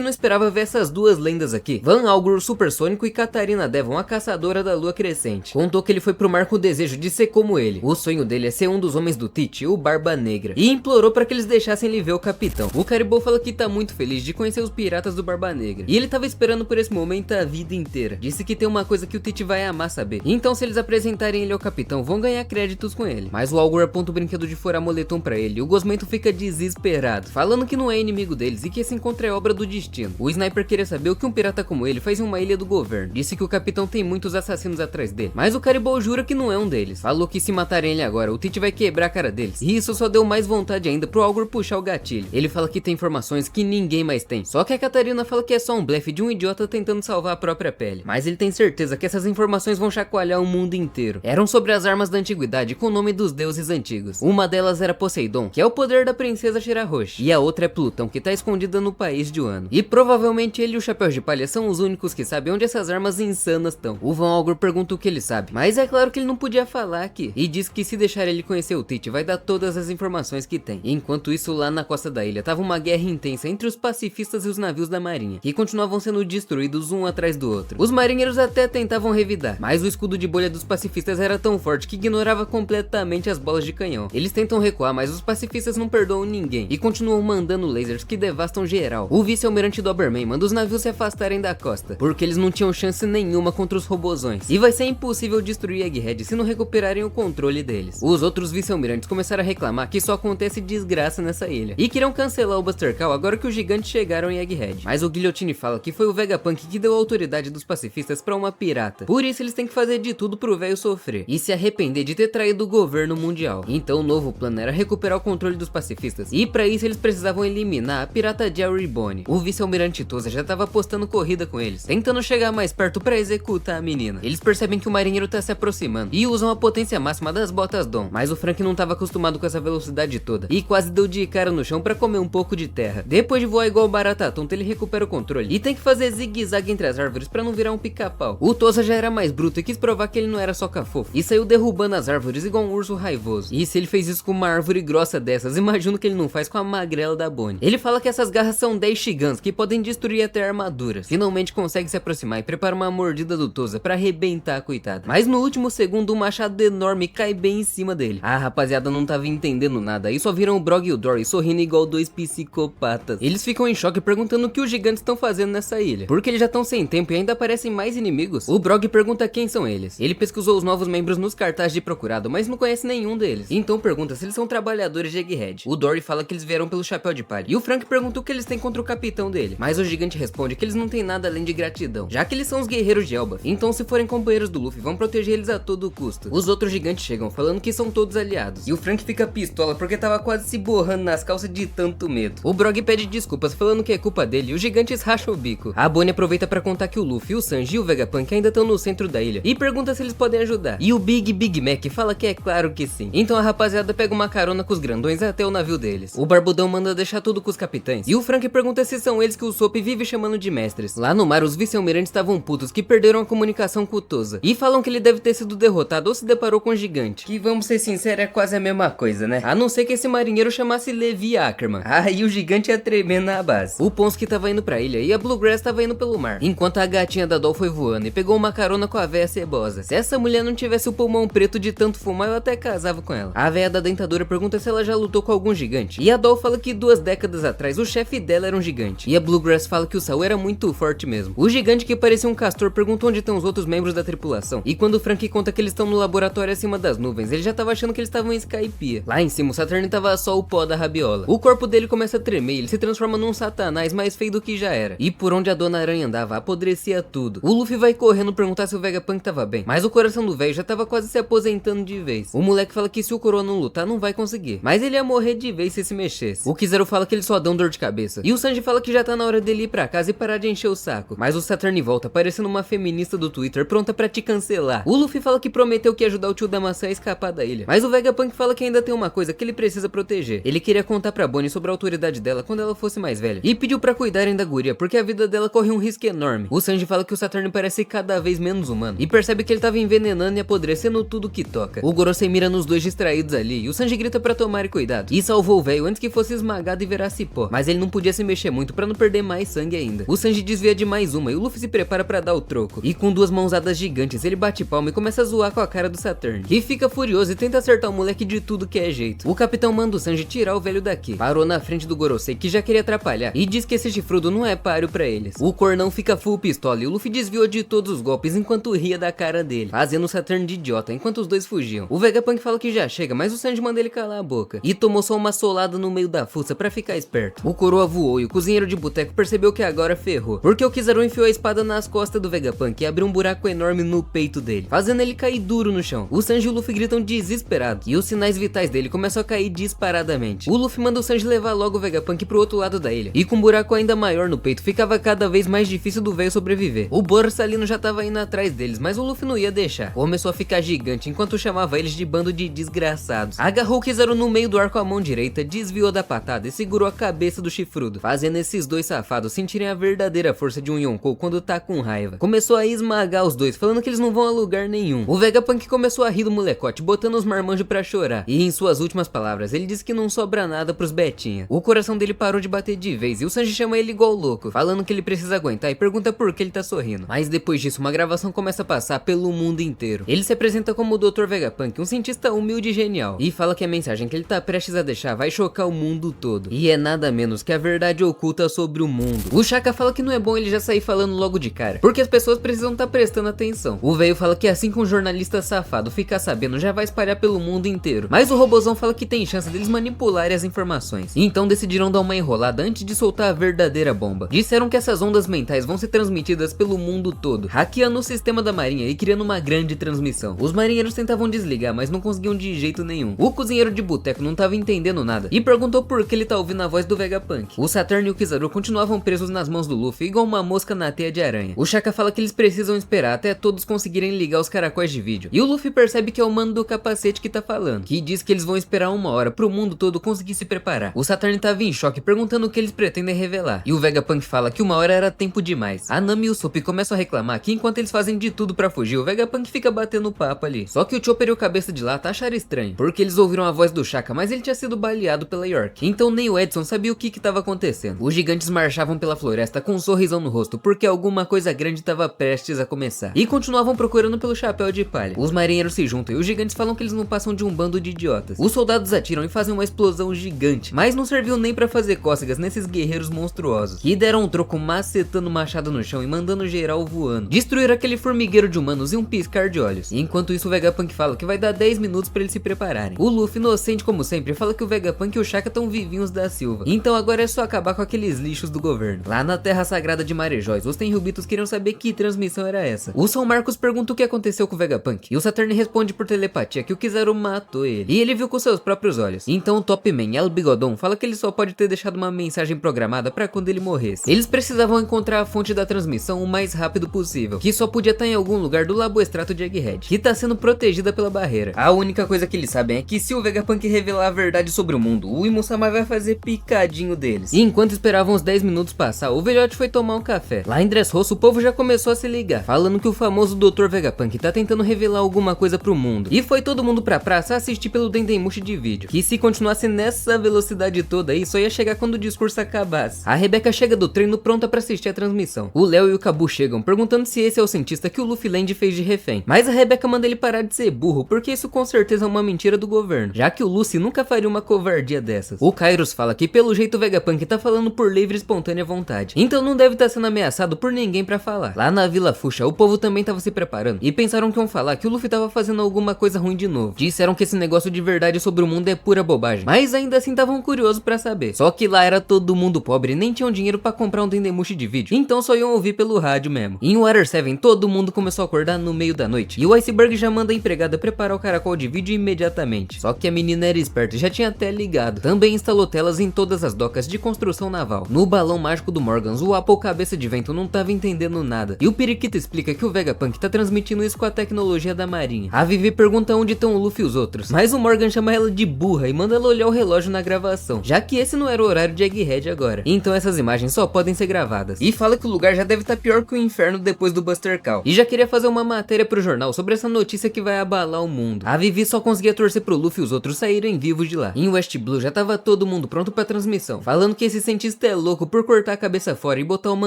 não esperava ver essas duas lendas aqui, Van Algor o supersônico e Katarina Devon a caçadora da lua crescente. Contou que ele foi pro mar com o desejo de ser como ele. O sonho dele é ser um dos homens do Teach, o Barba Negra, e implorou pra que eles deixassem ele ver o capitão. O Caribou fala que tá muito feliz de conhecer os piratas do Barba Negra, e ele tava esperando por esse momento a vida inteira. Disse que tem uma coisa que o Teach vai amar saber, então se eles apresentarem ele ao capitão, vão ganhar créditos com ele. Mas o Algor aponta o brinquedo de fora moletom pra ele e o Gosmento fica desesperado, falando que não é inimigo deles e que esse encontro é obra do destino. O Sniper queria saber o que um pirata como ele faz em uma ilha do governo. Disse que o capitão tem muitos assassinos atrás dele, mas o Caribou jura que não é um deles. Falou que se matarem ele agora, o Tite vai quebrar a cara deles. E isso só deu mais vontade ainda pro Algor puxar o gatilho. Ele fala que tem informações que ninguém mais tem. Só que a Catarina fala que é só um blefe de um idiota tentando salvar a própria pele. Mas ele tem certeza que essas informações vão chacoalhar o mundo inteiro. Eram sobre as armas da antiguidade com o nome dos deuses antigos. Uma delas era Poseidon, que é o poder da princesa Shirahoshi. E a outra é Plutão, que tá escondida no país de Wano. E provavelmente ele e o Chapéu de Palha são os únicos que sabem onde essas armas insanas estão. O Van Algor pergunta o que ele sabe, mas é claro que ele não podia falar aqui. E diz que se deixar ele conhecer o Tite, vai dar todas as informações que tem. Enquanto isso, lá na costa da ilha, tava uma guerra intensa entre os pacifistas e os navios da marinha, que continuavam sendo destruídos um atrás do outro. Os marinheiros até tentavam revidar, mas o escudo de bolha dos pacifistas era tão forte que ignorava completamente as bolas de canhão. Eles tentam recuar, mas os pacifistas não perdoam ninguém e continuam mandando lasers que devastam geral. O vice-almirante Doberman manda os navios se afastarem da costa, porque eles não tinham chance nenhuma contra os robozões, e vai ser impossível destruir Egghead se não recuperarem o controle deles. Os outros vice-almirantes começaram a reclamar que só acontece desgraça nessa ilha, e queriam cancelar o Buster Call agora que os gigantes chegaram em Egghead. Mas o Guillotine fala que foi o Vegapunk que deu a autoridade dos pacifistas pra uma pirata, por isso eles têm que fazer de tudo pro velho sofrer, e se arrepender de ter traído o governo mundial. Então o novo plano era recuperar o controle dos pacifistas, e pra isso eles precisavam eliminar a pirata Jerry Bonnie. O vice-almirante Tosa já tava apostando corrida com eles, tentando chegar mais perto pra executar a menina. Eles percebem que o marinheiro tá se aproximando, e usam a potência máxima das botas Dom, mas o Frank não tava acostumado com essa velocidade toda, e quase deu de cara no chão pra comer um pouco de terra. Depois de voar igual barata tonta, ele recupera o controle, e tem que fazer zigue-zague entre as árvores pra não virar um pica-pau. O Tosa já era mais bruto e quis provar que ele não era só cafofo, e saiu derrubando as árvores igual um urso raivoso. E se ele fez isso com uma árvore grossa dessas, imagino que ele não faz com a magrela da Bonnie. Ele fala que essas garras são 10 Shigans, que podem destruir até armaduras. Finalmente consegue se aproximar e prepara uma mordida do Tosa pra arrebentar a coitada. Mas no último segundo, um machado enorme cai bem em cima dele. A rapaziada não tava entendendo nada, e só viram o Brog e o Dory sorrindo igual dois psicopatas. Eles ficam em choque perguntando o que os gigantes estão fazendo nessa ilha, porque eles já estão sem tempo e ainda aparecem mais inimigos. O Brog pergunta quem são eles. Ele pesquisou os novos membros nos cartazes de procurado, mas não conhece nenhum deles. Então pergunta se eles são trabalhadores de Egghead. O Dory fala que eles vieram pelo Chapéu de Palha, e o Frank pergunta o que eles têm contra o capitão dele, mas o gigante responde que eles não têm nada além de gratidão, já que eles são os guerreiros de Elba, então se forem companheiros do Luffy, vão proteger eles a todo custo. Os outros gigantes chegam falando que são todos aliados, e o Frank fica pistola porque tava quase se borrando nas calças de tanto medo. O Brog pede desculpas falando que é culpa dele, e os gigantes racham o bico. A Bonnie aproveita pra contar que o Luffy, o Sanji e o Vegapunk ainda estão no centro da ilha, e pergunta se eles podem ajudar, e o Big Mac fala que é claro que sim. Então a rapaziada pega uma carona com os grandões até o navio deles. O Barbudão manda deixar tudo com os capitães, e o Frank pergunta se são eles que o Soap vive chamando de mestres. Lá no mar, os vice-almirantes estavam putos que perderam a comunicação com o Tosa, e falam que ele deve ter sido derrotado ou se deparou com um gigante, que vamos ser sinceros, é quase a mesma coisa, né? A não ser que esse marinheiro chamasse Levi Ackerman. Aí o gigante ia tremer na base. O Ponsky tava indo pra ilha e a Bluegrass tava indo pelo mar, enquanto a gatinha da Doll foi voando e pegou uma carona com a véia cebosa. Se essa mulher não tivesse o pulmão preto de tanto fumar, eu até casava com ela. A véia da dentadura pergunta se ela já lutou com algum gigante, e a Doll fala que 2 décadas atrás o chefe dela era um gigante, e a Bluegrass fala que o Saul era muito forte mesmo. O gigante, que parecia um castor, pergunta onde estão os outros membros da tripulação, e quando o Frank conta que eles estão no laboratório acima das nuvens, ele já tava achando que eles estavam em Skypiea. Lá em cima o Saturn tava só o pó da rabiola. O corpo dele começa a tremer e ele se transforma num satanás mais feio do que já era, e por onde a Dona Aranha andava apodrecia tudo. O Luffy vai correndo perguntar se o Vegapunk tava bem, mas o coração do velho já tava quase se aposentando de vez. O moleque fala que se o Coroa não lutar não vai conseguir, mas ele ia morrer de vez se mexesse. O Kizaru fala que eles só dão dor de cabeça, e o Sanji fala que já tá na hora dele ir pra casa e parar de encher o saco, mas o Saturn volta parecendo uma feminista do Twitter pronta pra te cancelar. O Luffy fala que prometeu que ia ajudar o tio da maçã a escapar da ilha, mas o Vegapunk fala que ainda tem uma coisa que ele precisa proteger. Ele queria contar pra Bonnie sobre a autoridade dela quando ela fosse mais velha, e pediu pra cuidarem da guria, porque a vida dela corre um risco enorme. O Sanji fala que o Saturn parece cada vez menos humano, e percebe que ele tava envenenando e apodrecendo tudo que toca. O Gorosei mira nos dois distraídos ali, e o Sanji grita pra tomarem cuidado, e salvou o velho antes que fosse esmagado e virasse pó, mas ele não podia se mexer muito pra não perder mais sangue ainda. O Sanji desvia de mais uma, e o Luffy se prepara pra dar o troco, e com 2 mãozadas gigantes ele bate palma e começa a zoar com a cara do Saturn, que fica furioso e tenta acertar o moleque de tudo que é jeito. O capitão manda o Sanji tirar o velho daqui, parou na frente do Gorosei, que já queria atrapalhar, e diz que esse chifrudo não é páreo pra eles. O cornão fica full pistola e o Luffy desviou de todos os golpes enquanto ria da cara dele, fazendo o Saturn de idiota enquanto os dois fugiam. O Vegapunk fala que já chega, mas o Sanji manda ele calar a boca. boca e tomou só uma solada no meio da fuça pra ficar esperto. O Coroa voou e o cozinheiro de boteco percebeu que agora ferrou, porque o Kizaru enfiou a espada nas costas do Vegapunk e abriu um buraco enorme no peito dele, fazendo ele cair duro no chão. O Sanji e o Luffy gritam desesperados e os sinais vitais dele começam a cair disparadamente. O Luffy manda o Sanji levar logo o Vegapunk pro outro lado da ilha, e com um buraco ainda maior no peito ficava cada vez mais difícil do velho sobreviver. O Borsalino já tava indo atrás deles, mas o Luffy não ia deixar. Começou a ficar gigante enquanto chamava eles de bando de desgraçados. Agarrou o Kizaru no meio do ar com a mão direita, desviou da patada e segurou a cabeça do chifrudo, fazendo esses dois safados sentirem a verdadeira força de um Yonkou quando tá com raiva. Começou a esmagar os dois, falando que eles não vão a lugar nenhum. O Vegapunk começou a rir do molecote, botando os marmanjos pra chorar. E em suas últimas palavras, ele disse que não sobra nada pros Betinha. O coração dele parou de bater de vez e o Sanji chama ele igual louco, falando que ele precisa aguentar e pergunta por que ele tá sorrindo. Mas depois disso, uma gravação começa a passar pelo mundo inteiro. Ele se apresenta como o Dr. Vegapunk, um cientista humilde e genial, e fala que a mensagem que ele tá prestes a deixar vai chocar o mundo todo. E é nada menos que a verdade oculta sobre o mundo. O Shaka fala que não é bom ele já sair falando logo de cara, porque as pessoas precisam tá prestando atenção. O velho fala que assim que um jornalista safado ficar sabendo, já vai espalhar pelo mundo inteiro. Mas o robozão fala que tem chance deles manipularem as informações. Então decidiram dar uma enrolada antes de soltar a verdadeira bomba. Disseram que essas ondas mentais vão ser transmitidas pelo mundo todo, hackeando o sistema da marinha e criando uma grande transmissão. Os marinheiros tentavam desligar, mas não conseguiam de jeito nenhum. O cozinheiro de boteco não tava entendendo nada e perguntou por que ele tá ouvindo a voz do Vegapunk. O Saturn e o Kizaru continuavam presos nas mãos do Luffy igual uma mosca na teia de aranha. O Shaka fala que eles precisam esperar até todos conseguirem ligar os caracóis de vídeo. E o Luffy percebe que é o mano do capacete que tá falando, que diz que eles vão esperar 1 hora pro mundo todo conseguir se preparar. O Saturn tava em choque, perguntando o que eles pretendem revelar. E o Vegapunk fala que 1 hora era tempo demais. A Nami e o Sop começam a reclamar que enquanto eles fazem de tudo pra fugir, o Vegapunk fica batendo papo ali. Só que o Chopper e o Cabeça de Lata acharam estranho, porque eles ouviram a voz do Shaka, mas ele tinha sido baleado pela York. Então nem o Edson sabia o que tava acontecendo. Os gigantes marchavam pela floresta com um sorrisão no rosto, porque alguma coisa grande tava prestes a começar. E continuavam procurando pelo chapéu de palha. Os marinheiros se juntam e os gigantes falam que eles não passam de um bando de idiotas. Os soldados atiram e fazem uma explosão gigante, mas não serviu nem pra fazer cócegas nesses guerreiros monstruosos, que deram um troco macetando o machado no chão e mandando geral voando. Destruíram aquele formigueiro de humanos em um piscar de olhos. E enquanto isso o Vegapunk fala que vai dar 10 minutos pra eles se prepararem. O Luffy, inocente como sempre, fala que o Vegapunk e o Shaka tão vivinhos da Silva. Então agora é só acabar com aqueles lixos do governo. Lá na terra sagrada de Marejóis, os Tenryubitos queriam saber que transmissão era essa. O São Marcos pergunta o que aconteceu com o Vegapunk, e o Saturn responde por telepatia que o Kizaru matou ele. E ele viu com seus próprios olhos. Então o Top Man, El Bigodon, fala que ele só pode ter deixado uma mensagem programada pra quando ele morresse. Eles precisavam encontrar a fonte da transmissão o mais rápido possível, que só podia estar em algum lugar do Laboestrato de Egghead, que tá sendo protegida pela barreira. A única coisa que eles sabem é que se o Vegapunk revelar a verdade sobre o mundo, o Imusama vai fazer picadinho deles. E enquanto esperavam os 10 minutos passar, o velhote foi tomar um café. Lá em Dressrosa, o povo já começou a se ligar, falando que o famoso Dr. Vegapunk tá tentando revelar alguma coisa pro mundo. E foi todo mundo pra praça assistir pelo Dendemushi de vídeo, que se continuasse nessa velocidade toda aí, só ia chegar quando o discurso acabasse. A Rebeca chega do treino pronta pra assistir a transmissão. O Léo e o Kabu chegam, perguntando se esse é o cientista que o Luffy Land fez de refém. Mas a Rebeca manda ele parar de ser burro, porque isso com certeza é uma mentira do governo, já que o Luffy nunca faria uma covardia dessas. O Kairos fala que pelo jeito o Vegapunk tá falando por livre e espontânea vontade, então não deve estar sendo ameaçado por ninguém pra falar. Lá na Vila Fuxa, o povo também tava se preparando, e pensaram que iam falar que o Luffy tava fazendo alguma coisa ruim de novo. Disseram que esse negócio de verdade sobre o mundo é pura bobagem, mas ainda assim estavam curiosos pra saber. Só que lá era todo mundo pobre e nem tinham dinheiro pra comprar um Dendemushi de vídeo, então só iam ouvir pelo rádio mesmo. Em Water 7, todo mundo começou a acordar no meio da noite, e o Iceberg já manda a empregada preparar o caracol de vídeo imediatamente. Só que a menina era esperta e já tinha até ligado. Também instalou telas em todas as docas de construção naval. No balão mágico do Morgans, o Apple Cabeça de Vento não tava entendendo nada, e o Periquito explica que o Vegapunk tá transmitindo isso com a tecnologia da marinha. A Vivi pergunta onde estão o Luffy e os outros, mas o Morgan chama ela de burra e manda ela olhar o relógio na gravação, já que esse não era o horário de Egghead agora. Então essas imagens só podem ser gravadas. E fala que o lugar já deve estar pior que o inferno depois do Buster Call, e já queria fazer uma matéria pro jornal sobre essa notícia que vai abalar o mundo. A Vivi só conseguia torcer pro Luffy e os outros saírem vivos de lá. Em West Blue já tava todo mundo pronto pra transmissão, falando que esse cientista é louco por cortar a cabeça fora e botar uma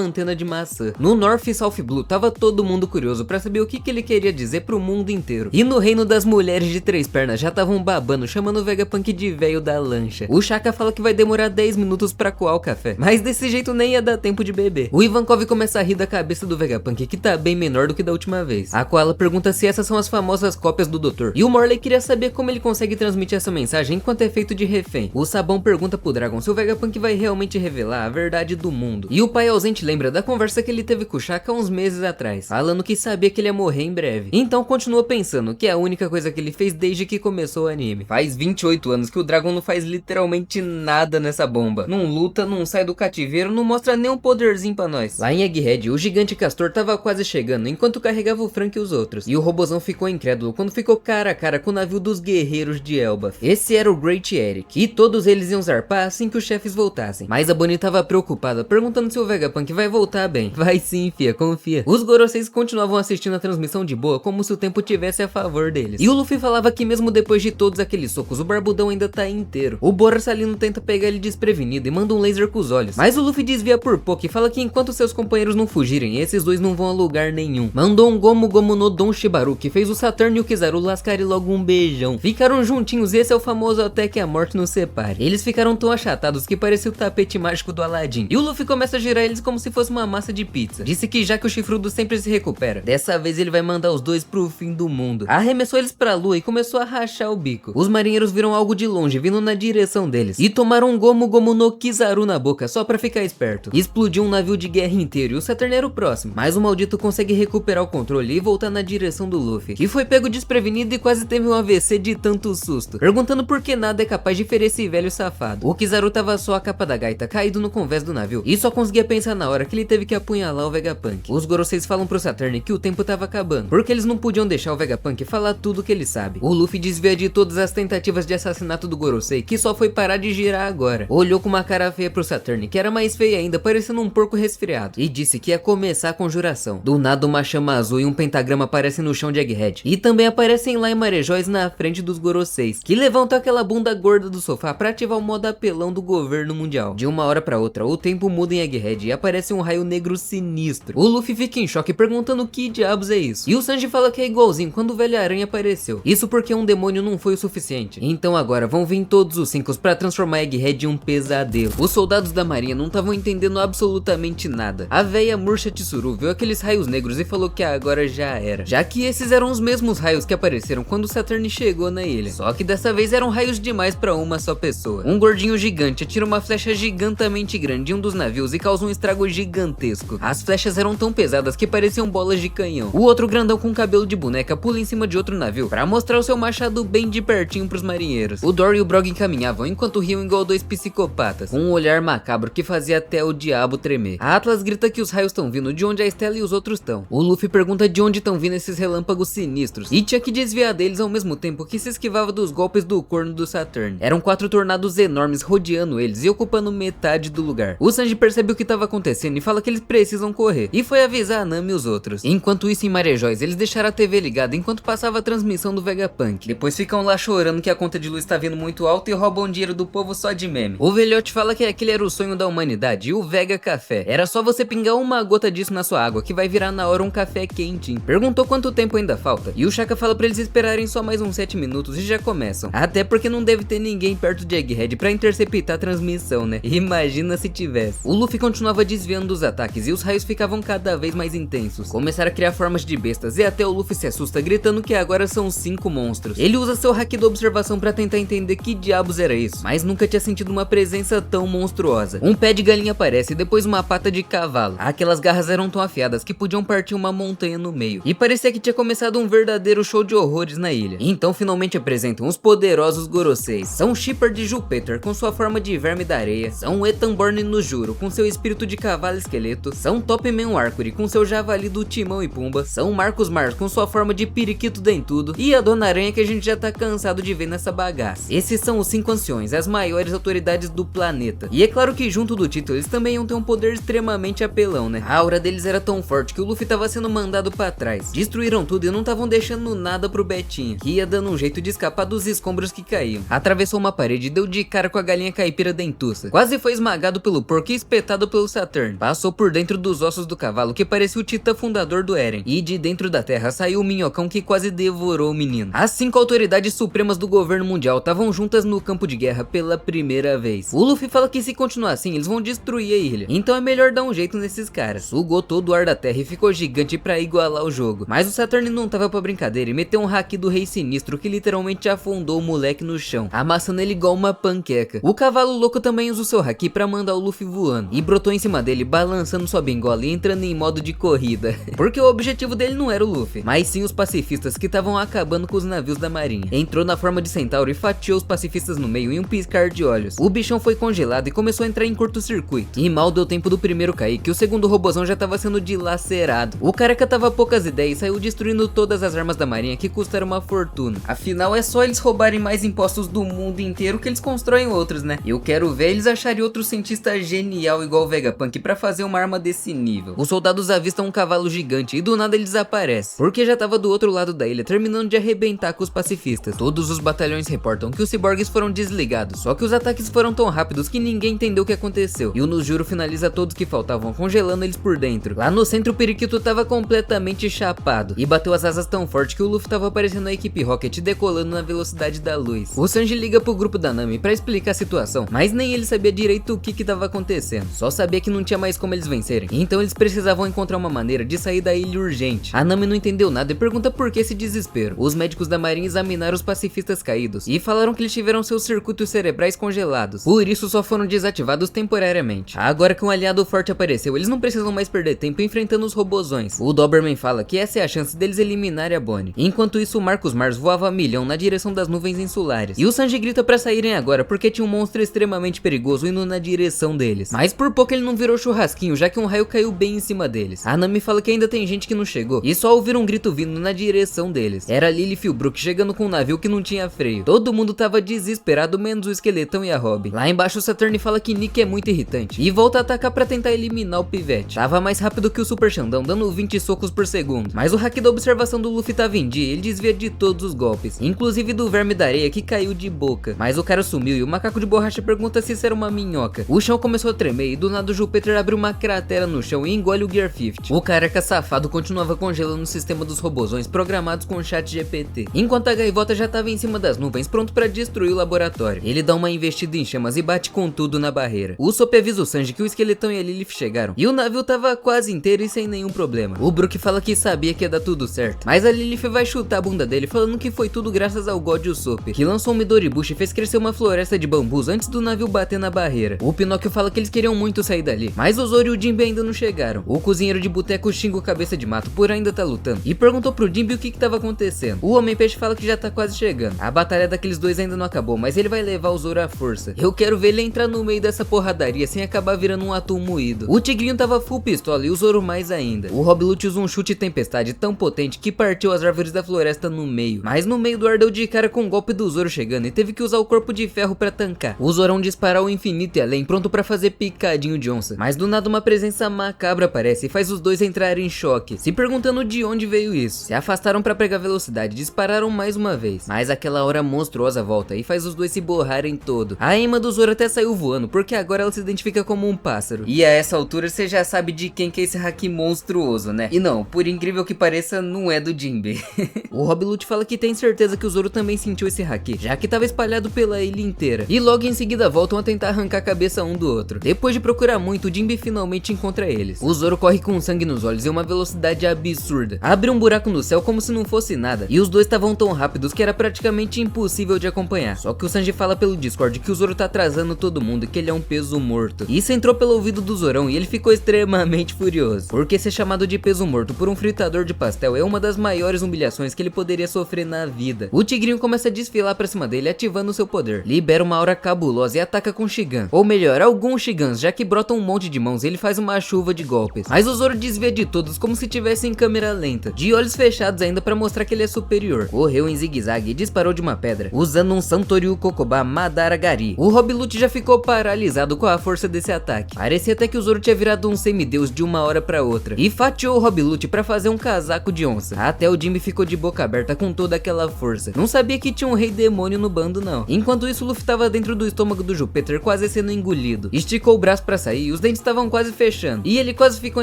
antena de maçã. No North e South Blue tava todo mundo curioso pra saber o que ele queria dizer pro mundo inteiro. E no reino das mulheres de 3 pernas já estavam babando, chamando o Vegapunk de velho da lancha. O Shaka fala que vai demorar 10 minutos pra coar o café, mas desse jeito nem ia dar tempo de beber. O Ivankov começa a rir da cabeça do Vegapunk, que tá bem menor do que da última vez. A Koala pergunta se essas são as famosas cópias do Doutor, e o Morley queria saber como ele consegue transmitir essa mensagem mensagem enquanto é feito de refém. O Sabão pergunta pro Dragon se o Vegapunk vai realmente revelar a verdade do mundo. E o pai ausente lembra da conversa que ele teve com o Shaka uns meses atrás, falando que sabia que ele ia morrer em breve. Então continua pensando que é a única coisa que ele fez desde que começou o anime. Faz 28 anos que o Dragon não faz literalmente nada nessa bomba. Não luta, não sai do cativeiro, não mostra nem um poderzinho pra nós. Lá em Egghead, o gigante Castor tava quase chegando enquanto carregava o Frank e os outros. E o robozão ficou incrédulo quando ficou cara a cara com o navio dos guerreiros de Elbaf. Esse era o Great Eric. E todos eles iam zarpar assim que os chefes voltassem. Mas a Bonnie tava preocupada, perguntando se o Vegapunk vai voltar bem. Vai sim, fia, confia. Os Goroseis continuavam assistindo a transmissão de boa, como se o tempo tivesse a favor deles. E o Luffy falava que mesmo depois de todos aqueles socos, o Barbudão ainda tá inteiro. O Borsalino tenta pegar ele desprevenido e manda um laser com os olhos. Mas o Luffy desvia por pouco e fala que enquanto seus companheiros não fugirem, esses dois não vão a lugar nenhum. Mandou um Gomu Gomu no Don Shibaru, que fez o Saturno e o Kizaru lascarem logo um beijão. Ficaram juntinhos e esse é o famoso até que a morte nos separe. Eles ficaram tão achatados que parecia o tapete mágico do Aladdin. E o Luffy começa a girar eles como se fosse uma massa de pizza. Disse que já que o chifrudo sempre se recupera, dessa vez ele vai mandar os dois pro fim do mundo. Arremessou eles pra lua e começou a rachar o bico. Os marinheiros viram algo de longe vindo na direção deles e tomaram um Gomu Gomu no Kizaru na boca só pra ficar esperto. Explodiu um navio de guerra inteiro e o Saturno era o próximo. Mas o maldito consegue recuperar o controle e voltar na direção do Luffy, que foi pego desprevenido e quase teve um AVC de tanto susto, perguntando por que nada é capaz de ferir esse velho safado. O Kizaru tava só a capa da gaita caído no convés do navio e só conseguia pensar na hora que ele teve que apunhalar o Vegapunk. Os Goroseis falam pro Saturn que o tempo tava acabando, porque eles não podiam deixar o Vegapunk falar tudo que ele sabe. O Luffy desvia de todas as tentativas de assassinato do Gorosei, que só foi parar de girar agora. Olhou com uma cara feia pro Saturn, que era mais feia ainda, parecendo um porco resfriado, e disse que ia começar a conjuração. Do nada uma chama azul e um pentagrama aparecem no chão de Egghead, e também aparecem lá em Marejóis na frente dos Goroseis, que levantam aquela bunda gorda do sofá pra ativar o modo apelão do governo mundial. De uma hora pra outra, o tempo muda em Egghead e aparece um raio negro sinistro. O Luffy fica em choque perguntando que diabos é isso, e o Sanji fala que é igualzinho quando o Velho Aranha apareceu. Isso porque um demônio não foi o suficiente. Então agora vão vir todos os 5 pra transformar Egghead em um pesadelo. Os soldados da marinha não estavam entendendo absolutamente nada. A véia Murcha Tsuru viu aqueles raios negros e falou que agora já era, já que esses eram os mesmos raios que apareceram quando o Saturn chegou na ilha, só que dessa vez eram raios demais pra uma só pessoa. Um gordinho gigante atira uma flecha gigantamente grande em um dos navios e causa um estrago gigantesco. As flechas eram tão pesadas que pareciam bolas de canhão. O outro grandão com cabelo de boneca pula em cima de outro navio pra mostrar o seu machado bem de pertinho pros marinheiros. O Dory e o Brog encaminhavam enquanto riam igual dois psicopatas, com um olhar macabro que fazia até o diabo tremer. A Atlas grita que os raios estão vindo de onde a Estela e os outros estão. O Luffy pergunta de onde estão vindo esses relâmpagos sinistros e tinha que desviar deles ao mesmo tempo que se esquivava dos golpes do corno do Saturn. Eram 4 tornados enormes rodeando eles e ocupando metade do lugar. O Sanji percebe o que estava acontecendo e fala que eles precisam correr, e foi avisar a Nami e os outros. Enquanto isso, em Marejóis, eles deixaram a TV ligada enquanto passava a transmissão do Vegapunk. Depois ficam lá chorando que a conta de luz está vindo muito alta e roubam dinheiro do povo só de meme. O velhote fala que aquele era o sonho da humanidade e o Vega Café. Era só você pingar uma gota disso na sua água que vai virar na hora um café quentinho. Perguntou quanto tempo ainda falta e o Shaka fala pra eles esperarem só mais uns 7 minutos e já começam. Até porque não deve ter ninguém perto de Egghead pra interceptar a transmissão, né? Imagina se tivesse. O Luffy continuava desviando dos ataques e os raios ficavam cada vez mais intensos. Começaram a criar formas de bestas e até o Luffy se assusta gritando que agora são 5 monstros. Ele usa seu haki da observação pra tentar entender que diabos era isso, mas nunca tinha sentido uma presença tão monstruosa. Um pé de galinha aparece e depois uma pata de cavalo. Aquelas garras eram tão afiadas que podiam partir uma montanha no meio. E parecia que tinha começado um verdadeiro show de horrores na ilha. Então finalmente apresentam os poderosos Goroseis. São Shipper de Júpiter com sua forma de verme da areia. São Etanborn no Juro com seu espírito de cavalo esqueleto. São Topman Arcuri com seu javali do Timão e Pumba. São Marcos Mars com sua forma de periquito dentudo. E a Dona Aranha que a gente já tá cansado de ver nessa bagaça. Esses são os 5 anciões, as maiores autoridades do planeta. E é claro que junto do título eles também iam ter um poder extremamente apelão, né? A aura deles era tão forte que o Luffy tava sendo mandado pra trás. Destruíram tudo e não estavam deixando nada pro Betinho, que ia dando um jeito de escapar dos escombros que caíam. Atravessou uma parede e deu de cara com a galinha caipira dentuça. Quase foi esmagado pelo porco e espetado pelo Saturn. Passou por dentro dos ossos do cavalo que parecia o titã fundador do Eren. E de dentro da terra saiu o minhocão que quase devorou o menino. As 5 autoridades supremas do governo mundial estavam juntas no campo de guerra pela primeira vez. O Luffy fala que se continuar assim eles vão destruir a ilha, então é melhor dar um jeito nesses caras. Sugou todo o ar da terra e ficou gigante pra igualar o jogo. Mas o Saturn não tava pra brincadeira e meteu um haki do Rei Sinistro que literalmente afundou o moleque no chão, amassando ele igual uma panqueca. O cavalo louco também usa o seu haki pra mandar o Luffy voando, e brotou em cima dele, balançando sua bengola e entrando em modo de corrida. Porque o objetivo dele não era o Luffy, mas sim os pacifistas que estavam acabando com os navios da marinha. Entrou na forma de centauro e fatiou os pacifistas no meio em um piscar de olhos. O bichão foi congelado e começou a entrar em curto-circuito. E mal deu tempo do primeiro cair, que o segundo robozão já tava sendo dilacerado. O careca tava poucas ideias e saiu destruindo todas as armas da marinha que custaram uma fortuna. Afinal, é só eles roubarem mais impostos do mundo inteiro que eles constroem outros, né? Eu quero ver eles acharem outro cientista genial igual o Vegapunk pra fazer uma arma desse nível. Os soldados avistam um cavalo gigante e do nada ele desaparece, porque já tava do outro lado da ilha terminando de arrebentar com os pacifistas. Todos os batalhões reportam que os ciborgues foram desligados, só que os ataques foram tão rápidos que ninguém entendeu o que aconteceu. E o Nojuro finaliza todos que faltavam, congelando eles por dentro. Lá no centro o Periquito tava completamente chapado e bateu as asas tão forte que o Luffy tava parecendo a equipe Rocket decolando na velocidade da luz. O Sanji liga pro grupo da Nami pra explicar a situação, mas nem ele sabia direito o que tava acontecendo. Só sabia que não tinha mais como eles vencerem, então eles precisavam encontrar uma maneira de sair da ilha urgente. A Nami não entendeu nada e pergunta por que esse desespero. Os médicos da marinha examinaram os pacifistas caídos e falaram que eles tiveram seus circuitos cerebrais congelados, por isso só foram desativados temporariamente. Agora que um aliado forte apareceu, eles não precisam mais perder tempo enfrentando os robozões. O Doberman fala que essa é a chance deles eliminarem a Bonnie. Enquanto isso, o Marcus Mars voava a milhão na direção das nuvens insulares. E o Sanji grita pra saírem agora porque tinha um monstro extremamente perigoso indo na direção deles. Mas por pouco ele não virou churrasquinho, já que um raio caiu bem em cima deles. A Nami fala que ainda tem gente que não chegou e só ouviram um grito vindo na direção deles. Era Lilith e o Brook chegando com um navio que não tinha freio. Todo mundo tava desesperado, menos o Esqueletão e a Robin. Lá embaixo o Saturn fala que Nick é muito irritante e volta a atacar pra tentar eliminar o pivete. Tava mais rápido que o Super Xandão, dando 20 socos por segundo. Mas o hack da observação do Luffy tava em dia e ele desvia de todos os golpes, inclusive do verme da areia que caiu de boca. Mas o cara sumiu e o macaco de borracha pergunta se isso era uma minhoca. O chão começou a tremer e do nada o Júpiter abre uma cratera no chão e engole o Gear 50. O careca safado continuava congelando o sistema dos robozões programados com o chat GPT, enquanto a gaivota já tava em cima das nuvens pronto pra destruir o laboratório. Ele dá uma investida em chamas e bate com tudo na barreira. O Sop avisa o Sanji que o Esqueletão e a Lilith chegaram e o navio tava quase inteiro e sem nenhum problema. O Brook fala que sabia que ia dar tudo certo, mas a Lilith vai chutar a bunda dele falando que foi tudo graças ao God Usopp, que lançou um Midori Bush e fez crescer uma floresta de bambus antes do navio bater na barreira. O Pinóquio fala que eles queriam muito sair dali, mas o Zoro e o Jinbe ainda não chegaram. O cozinheiro de boteco xinga o cabeça de mato por ainda tá lutando e perguntou pro Jinbe o que tava acontecendo. O Homem-Peixe fala que já tá quase chegando. A batalha daqueles dois ainda não acabou, mas ele vai levar o Zoro à força. Eu quero ver ele entrar no meio dessa porradaria sem acabar virando um atum moído. O Tigrinho tava full pistola e o Zoro mais ainda. O Rob Lute usa um chute tempestade tão potente que partiu as árvores da floresta no meio. Mas no meio do ar deu de cara com o golpe do Zoro chegando e teve que usar o corpo de ferro pra tancar. O Zorão dispara ao infinito e além, pronto pra fazer picadinho de onça. Mas do nada uma presença macabra aparece e faz os dois entrarem em choque, se perguntando de onde veio isso. Se afastaram pra pegar velocidade, dispararam mais uma vez. Mas aquela hora monstruosa volta e faz os dois se borrarem todo. A Emma do Zoro até saiu voando, porque agora ela se identifica como um pássaro. E a essa altura você já sabe de quem que é esse hack monstruoso, né? E não, por incrível que pareça, não é do Jinbe. O Rob Lute fala que tem certeza que o Zoro também sentiu esse hack, já que tava espalhado pela ilha inteira. E logo em seguida voltam a tentar arrancar a cabeça um do outro. Depois de procurar muito, o Jinbe finalmente encontra eles. O Zoro corre com sangue nos olhos e uma velocidade absurda. Abre um buraco no céu como se não fosse nada. E os dois estavam tão rápidos que era praticamente impossível de acompanhar. Só que o Sanji fala pelo Discord que o Zoro tá atrasando todo mundo e que ele é um peso morto. Isso entrou pelo ouvido do Zorão e ele ficou extremamente furioso, porque ser chamado de peso morto por um fritador de pastel é uma das maiores humilhações que ele poderia sofrer na vida. O Tigrinho começa a desfilar pra cima dele, ativando seu poder. Libera uma aura cabulosa e ataca com Shigan. Ou melhor, alguns Shigans, já que brotam um monte de mãos e ele faz uma chuva de golpes. Mas o Zoro desvia de todos como se tivesse em câmera lenta, de olhos fechados ainda pra mostrar que ele é superior. Correu em zigue-zague e disparou de uma pedra, usando um Santoryu Kokoba Madara Gari. O Rob Lute já ficou paralisado com a força desse ataque. Parecia até que o Zoro tinha virado um semideus de uma hora pra outra. E fatiou o Rob Lute pra fazer um casaco de onça. Até o Jinbe ficou de boca aberta com toda aquela força. Não sabia que tinha um rei demônio no bando não. Enquanto isso, o Luffy tava dentro do estômago do Júpiter, quase sendo engolido. Esticou o braço pra sair e os dentes estavam quase fechando. E ele quase ficou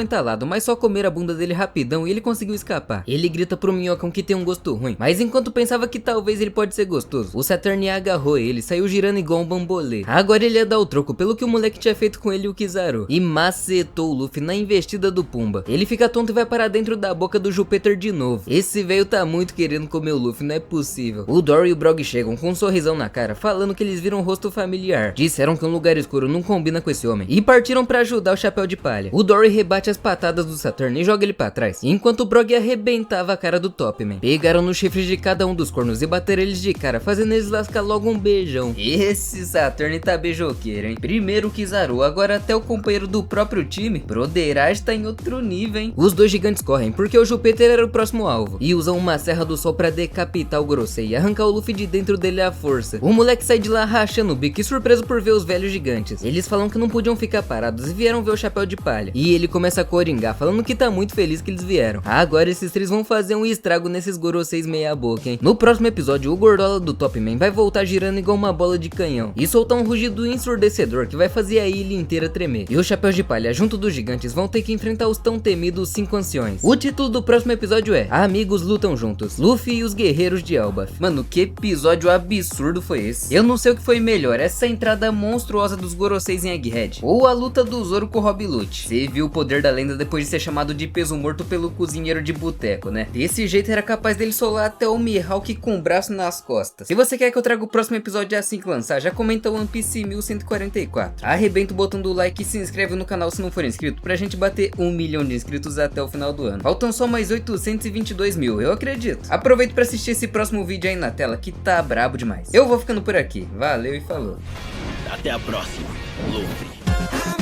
entalado, mas só comer a bunda dele rapidão e ele conseguiu escapar. Ele grita pro Minhocão que tem um gosto ruim, mas enquanto pensava que talvez ele pode ser gostoso, o Saturn agarrou ele, saiu girando igual um bambolê. Agora ele ia dar o troco pelo que o moleque tinha feito com ele e o Kizaru. E macetou o Luffy na investida do Pumba. Ele fica tonto e vai parar dentro da boca do Júpiter de novo. Esse velho tá muito querendo comer o Luffy, não é possível. O Dory e o Brog chegam com um sorrisão na cara, falando que eles viram um rosto familiar. Disseram que um lugar escuro não combina com esse homem, e partiram pra ajudar o Chapéu de Palha. O Dory rebate as patadas do Saturn e joga ele pra trás, enquanto o Brog arrebentava a cara do Topman. Pegaram nos chifres de cada um dos cornos e bateram eles de cara, fazendo eles lascar logo um beijão. Esse Saturn tá beijoqueiro, hein? Primeiro o Kizaru, agora até o companheiro do próprio time. Broderagem tá em outro nível, hein? Os dois gigantes correm, porque o Júpiter era o próximo alvo, e usam uma serra do sol pra decapitar o Gorosei e arrancar o Luffy de dentro dele à força. O moleque sai de lá rachando o bico e surpreso por ver os velhos gigantes. Eles falam que não podiam ficar parados e vieram ver o Chapéu de Palha. E ele começa a coringar, falando que tá muito feliz que eles vieram. Agora esses três vão fazer um estrago nesses Goroseis meia boca, hein? No próximo episódio, o Gordola do Topman vai voltar girando igual uma bola de canhão e soltar um rugido ensurdecedor que vai fazer a ilha inteira tremer. E os Chapéus de Palha, junto dos gigantes, vão ter que enfrentar os tão temidos 5 anciões. O título do próximo episódio é Amigos Lutam Juntos, Luffy e os Guerreiros de Elbaf. Mano, que episódio absurdo foi esse? Eu não sei o que foi melhor, essa entrada monstruosa dos Goroseis em Egghead, ou a luta do Zoro com o Rob Lute. Você viu o poder da lenda depois de ser chamado de peso morto pelo cozinheiro de boteco, né? Desse jeito era capaz dele solar até o Mihawk com o braço nas costas. Se você quer que eu traga o próximo episódio assim que lançar, já comenta o One Piece 1144. Arrebenta o botão do like e se inscreve no canal se não for inscrito, pra gente bater 1 milhão de inscritos até o final do ano. Faltam só mais 822 mil, eu acredito. Aproveita pra assistir esse próximo vídeo aí na tela que tá brabo demais. Eu vou ficando por aqui, valeu e falou. Até a próxima, Luffy.